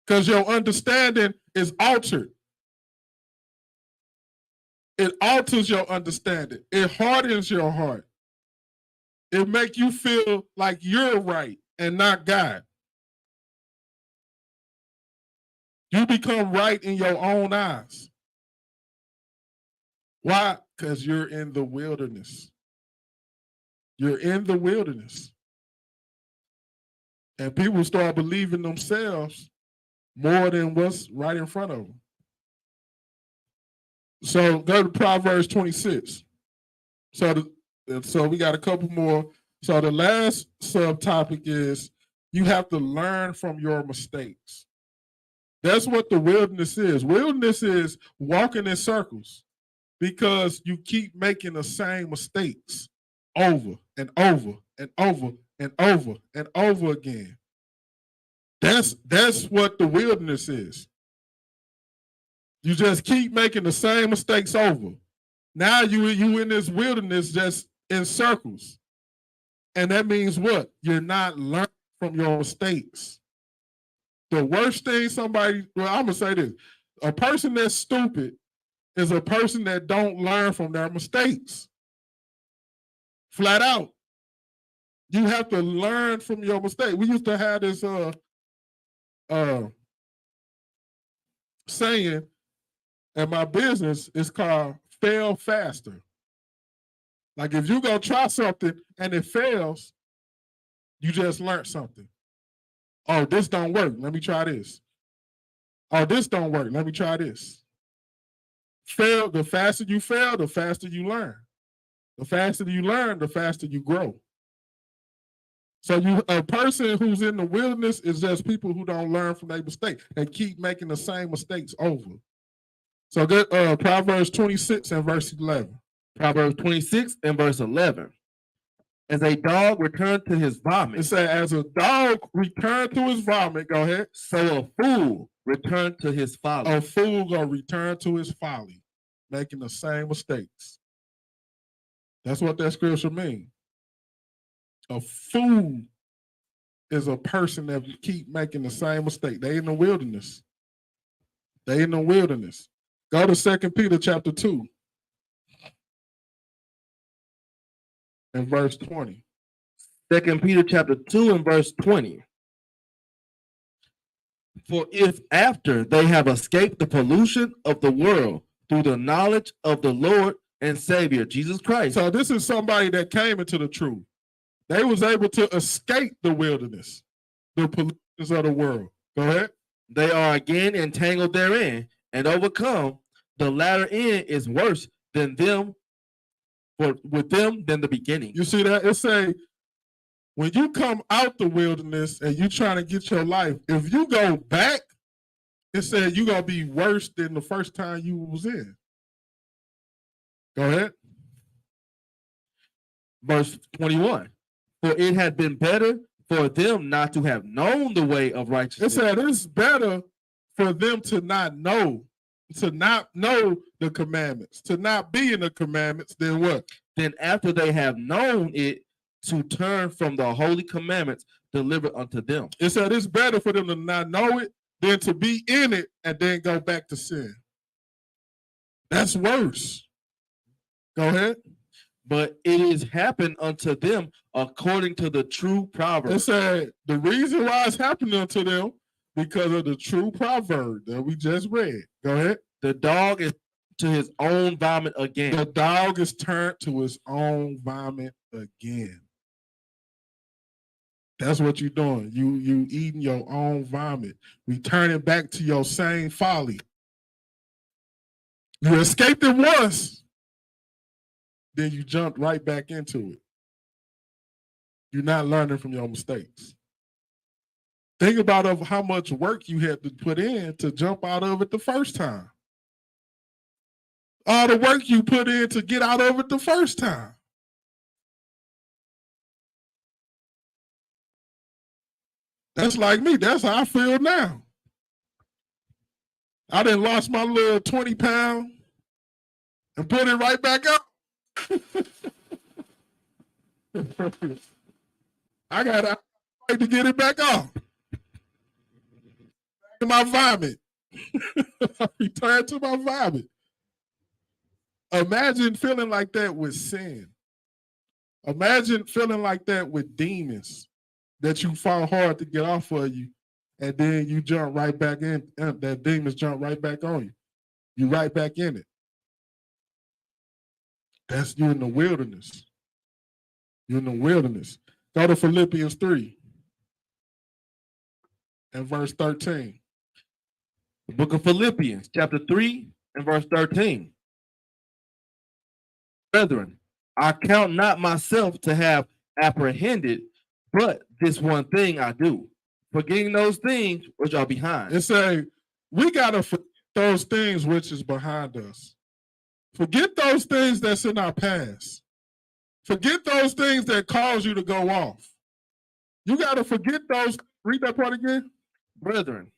Because your understanding is altered. It alters your understanding. It hardens your heart. It makes you feel like you're right and not God. You become right in your own eyes. Why? Because you're in the wilderness. You're in the wilderness. And people start believing themselves more than what's right in front of them. So go to Proverbs 26. So we got a couple more. So the last subtopic is you have to learn from your mistakes. That's what the wilderness is. Wilderness is walking in circles because you keep making the same mistakes over and over and over and over and over again. That's what the wilderness is. You just keep making the same mistakes over. Now you in this wilderness just in circles. And that means what? You're not learning from your mistakes. The worst thing I'm gonna say this: a person that's stupid is a person that don't learn from their mistakes. Flat out. You have to learn from your mistake. We used to have this saying in my business, it's called fail faster. Like if you go try something and it fails, you just learned something. Oh, this don't work. Let me try this. Oh, this don't work. Let me try this. The faster you fail, the faster you learn. The faster you learn, the faster you grow. So a person who's in the wilderness is just people who don't learn from their mistakes. They keep making the same mistakes over. So good. Proverbs 26 and verse 11. Proverbs 26 and verse 11. As a dog returned to his vomit. It says, as a dog returned to his vomit, go ahead. So a fool returned to his folly. A fool gonna return to his folly, making the same mistakes. That's what that scripture means. A fool is a person that keep making the same mistake. They in the wilderness. They in the wilderness. Go to 2 Peter chapter 2 and verse 20. 2 Peter chapter 2 and verse 20. For if after they have escaped the pollution of the world through the knowledge of the Lord and Savior, Jesus Christ. So this is somebody that came into the truth. They was able to escape the wilderness, the pollutions of the world. Go ahead. They are again entangled therein and overcome. The latter end is worse than them, with them than the beginning. You see that? It say, when you come out the wilderness and you trying to get your life, if you go back, it said you're going to be worse than the first time you was in. Go ahead. Verse 21. For it had been better for them not to have known the way of righteousness. It said it's better for them to not know the commandments, to not be in the commandments than what? Then after they have known it, to turn from the holy commandments delivered unto them. It said it's better for them to not know it than to be in it and then go back to sin. That's worse. Go ahead. But it is happened unto them according to the true proverb. It said the reason why it's happening unto them because of the true proverb that we just read. Go ahead. The dog is to his own vomit again. The dog is turned to his own vomit again. That's what you're doing. You eating your own vomit, returning back to your same folly. You escaped it once, then you jumped right back into it. You're not learning from your mistakes. Think about how much work you had to put in to jump out of it the first time. All the work you put in to get out of it the first time. That's like me. That's how I feel now. I done lost my little 20 pounds and put it right back up. I got to fight to get it back off. Back to my vomit. I return to my vomit. Imagine feeling like that with sin. Imagine feeling like that with demons that you fought hard to get off of you, and then you jump right back in. That demons jump right back on you. You right back in it. That's you in the wilderness. You're in the wilderness. Go to Philippians 3 and verse 13. The book of Philippians, chapter 3 and verse 13. Brethren, I count not myself to have apprehended, but this one thing I do, forgetting those things which are behind. It say, we got to forget those things which is behind us. Forget those things that's in our past. Forget those things that cause you to go off. You got to forget those. Read that part again. Brethren,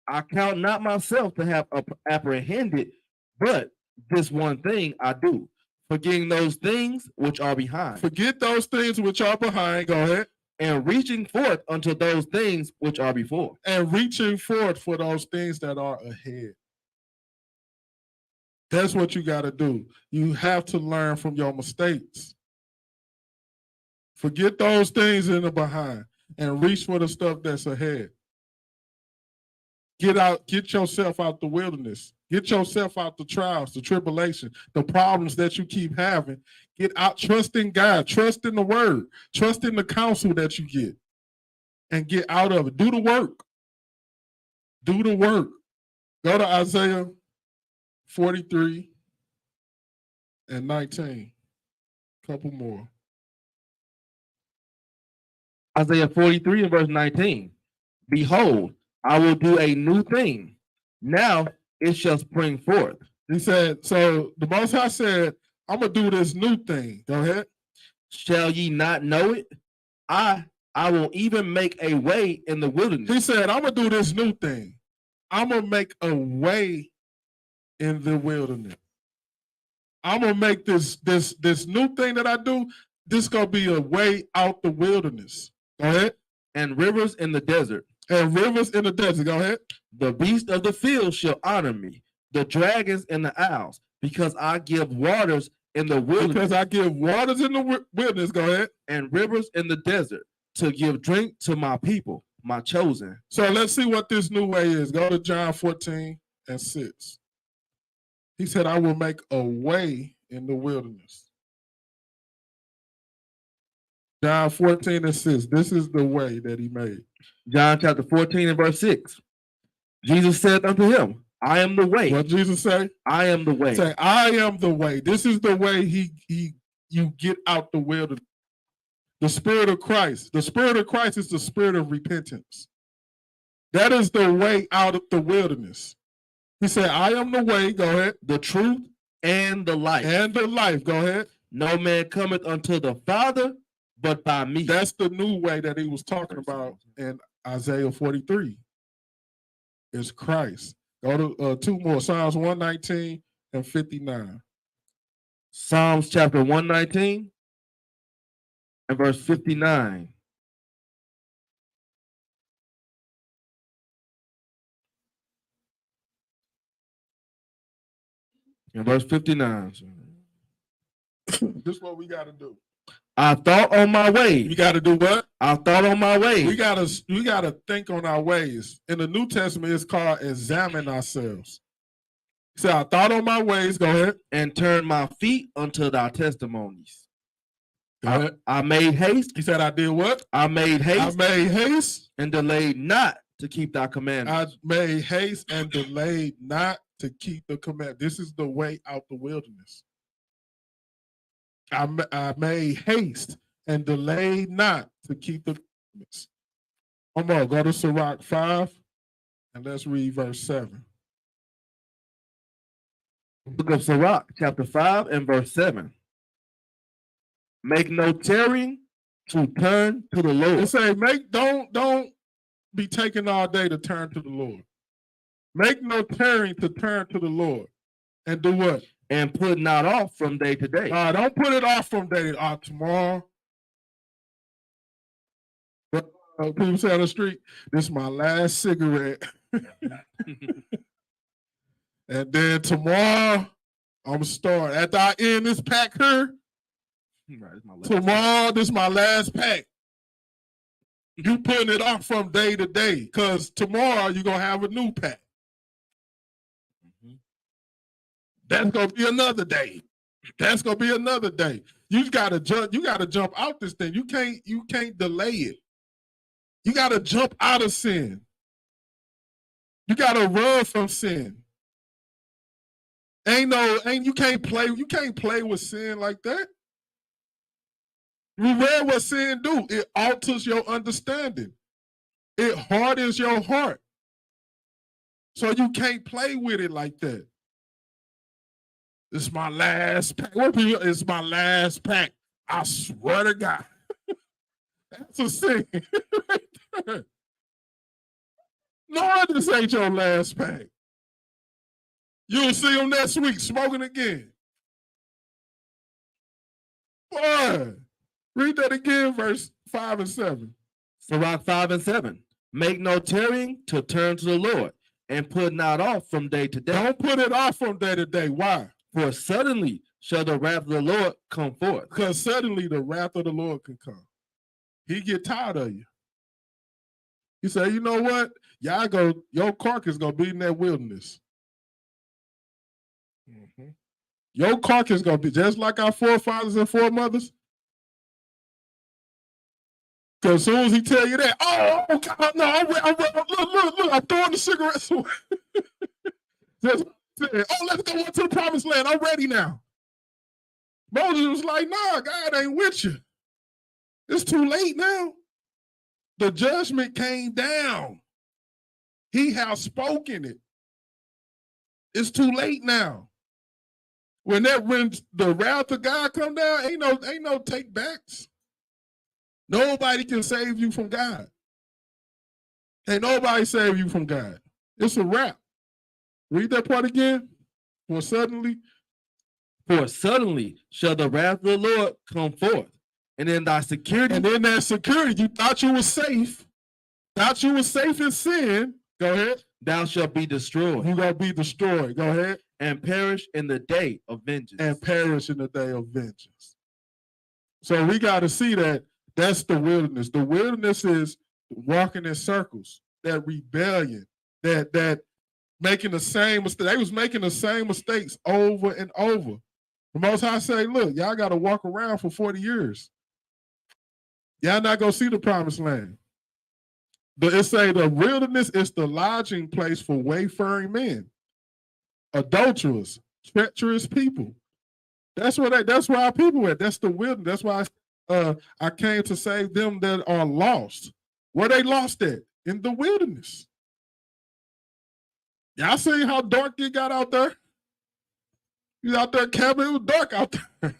I count not myself to have apprehended, but this one thing I do, forgetting those things which are behind, Forget those things which are behind. Go ahead. and reaching forth unto those things which are before. And reaching forward for those things that are ahead. That's what you got to do. You have to learn from your mistakes. Forget those things in the behind and reach for the stuff that's ahead. Get yourself out the wilderness. Get yourself out the trials, the tribulation, the problems that you keep having. Get out, trust in God, trust in the word, trust in the counsel that you get, and get out of it. Do the work. Do the work. Go to Isaiah 43 and 19. Couple more. Isaiah 43 and verse 19. Behold, I will do a new thing. Now it shall spring forth. He said, so the Most High said, I'm going to do this new thing. Go ahead. Shall ye not know it? I will even make a way in the wilderness. He said, I'm going to do this new thing. I'm going to make a way in the wilderness. I'm going to make this new thing that I do, this going to be a way out the wilderness. Go ahead. And rivers in the desert. And rivers in the desert. Go ahead. The beasts of the field shall honor me, the dragons and the owls, because I give waters in the wilderness. Because I give waters in the wilderness. Go ahead. And rivers in the desert to give drink to my people, my chosen. So let's see what this new way is. Go to John 14 and 6. He said, I will make a way in the wilderness. John 14 and 6. This is the way that he made. John chapter 14 and verse 6. Jesus said unto him, I am the way. What Jesus say? I am the way. Say, I am the way. This is the way you get out the wilderness. The Spirit of Christ. The Spirit of Christ is the spirit of repentance. That is the way out of the wilderness. He said, I am the way. Go ahead. The truth and the life. And the life. Go ahead. No man cometh unto the Father but by me. That's the new way that he was talking about in Isaiah 43. It's Christ. Go to two more. Psalms 119 and 59. Psalms chapter 119 and verse 59. In verse 59. This is what we got to do. I thought on my way. You got to do what? I thought on my way. We gotta think on our ways. In the New Testament, it's called examine ourselves. He said, I thought on my ways. Go ahead. And turn my feet unto thy testimonies. Go ahead. I made haste. He said, I did what? I made haste. I made haste. And delayed not to keep thy commandments. I made haste and delayed not to keep the command. This is the way out the wilderness. I made haste and delayed not to keep the commandments. I'm going to go to Sirach 5 and let's read verse 7. Book of Sirach, chapter 5 and verse 7. Make no tarrying to turn to the Lord. It say, don't be taking all day to turn to the Lord. Make no tarrying to turn to the Lord. And do what? And put not off from day to day. Don't put it off from day to tomorrow. People say on the street, this is my last cigarette. And then tomorrow, I'm starting. After I end this pack here, tomorrow, this is my last pack. You putting it off from day to day, because tomorrow you're going to have a new pack. That's gonna be another day. That's gonna be another day. You gotta jump out this thing. You can't delay it. You gotta jump out of sin. You gotta run from sin. You can't play with sin like that. You read what sin do. It alters your understanding. It hardens your heart. So you can't play with it like that. It's my last pack. It's my last pack. I swear to God. That's a sin. No, this ain't your last pack. You'll see him next week smoking again. Boy, read that again, verse 5 and 7. Sirach 5 and 7. Make no tarrying to turn to the Lord, and put not off from day to day. Don't put it off from day to day. Why? For suddenly shall the wrath of the Lord come forth. Because suddenly the wrath of the Lord can come. He get tired of you. He say, you know what? Your carcass gonna be in that wilderness. Mm-hmm. Your carcass gonna be just like our forefathers and foremothers. Because as soon as he tell you that, oh God, no, look, I'm throwing the cigarettes away. Just saying, let's go into the promised land. I'm ready now. Moses was like, nah, God ain't with you. It's too late now. The judgment came down. He has spoken it. It's too late now. When the wrath of God come down, ain't no take backs. Nobody can save you from God. Ain't nobody save you from God. It's a wrap. Read that part again. For suddenly shall the wrath of the Lord come forth. And in thy security. And in that security, you thought you were safe. Thought you were safe in sin. Go ahead. Thou shalt be destroyed. You're going to be destroyed. Go ahead. And perish in the day of vengeance. And perish in the day of vengeance. So we got to see that that's the wilderness. The wilderness is walking in circles, that rebellion, that making the same mistake. They was making the same mistakes over and over. The Most High say, look, y'all got to walk around for 40 years. Y'all not going to see the promised land. It say the wilderness is the lodging place for wayfaring men, adulterers, treacherous people. That's where our people at. That's the wilderness. That's why I came to save them that are lost. Where they lost at? In the wilderness. Y'all see how dark it got out there? You out there camping, it was dark out there.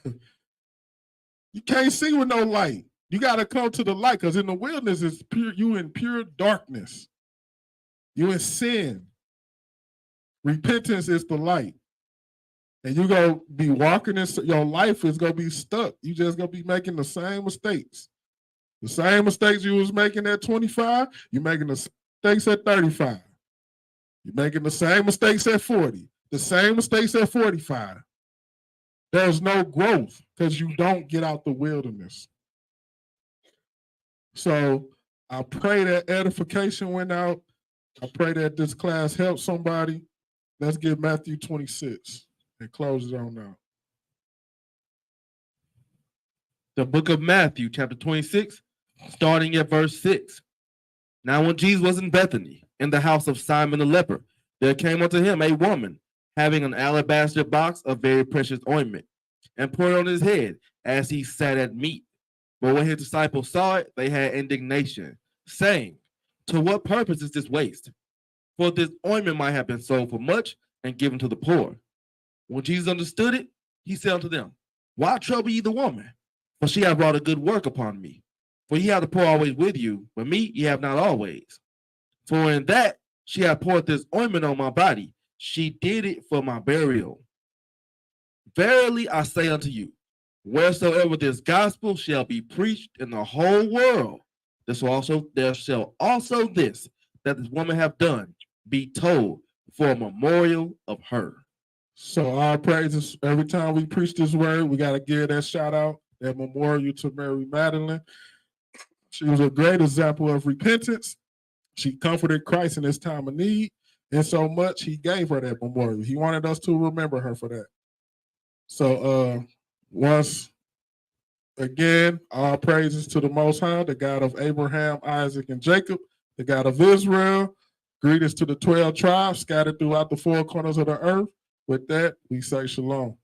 You can't see with no light. You got to come to the light, because in the wilderness, it's pure. You in pure darkness. You in sin. Repentance is the light. And you're going to be walking in, your life is going to be stuck. You just going to be making the same mistakes. The same mistakes you was making at 25, you're making the mistakes at 35. You're making the same mistakes at 40. The same mistakes at 45. There's no growth because you don't get out the wilderness. So I pray that edification went out. I pray that this class helped somebody. Let's get Matthew 26 and close it on out. The book of Matthew, chapter 26, starting at verse 6. Now when Jesus was in Bethany, in the house of Simon the leper, there came unto him a woman, having an alabaster box of very precious ointment, and poured on his head as he sat at meat. But when his disciples saw it, they had indignation, saying, to what purpose is this waste? For this ointment might have been sold for much and given to the poor. When Jesus understood it, he said unto them, why trouble ye the woman? For she hath wrought a good work upon me. For ye have the poor always with you, but me ye have not always. For in that she hath poured this ointment on my body, she did it for my burial. Verily I say unto you, wheresoever this gospel shall be preached in the whole world, there shall also this that this woman hath done be told for a memorial of her. So our praises, every time we preach this word, we got to give that shout out, that memorial to Mary Magdalene. She was a great example of repentance. She comforted Christ in his time of need, and so much he gave her that memorial. He wanted us to remember her for that. So once again, all praises to the Most High, the God of Abraham, Isaac, and Jacob, the God of Israel. Greetings to the 12 tribes scattered throughout the four corners of the earth. With that, we say shalom.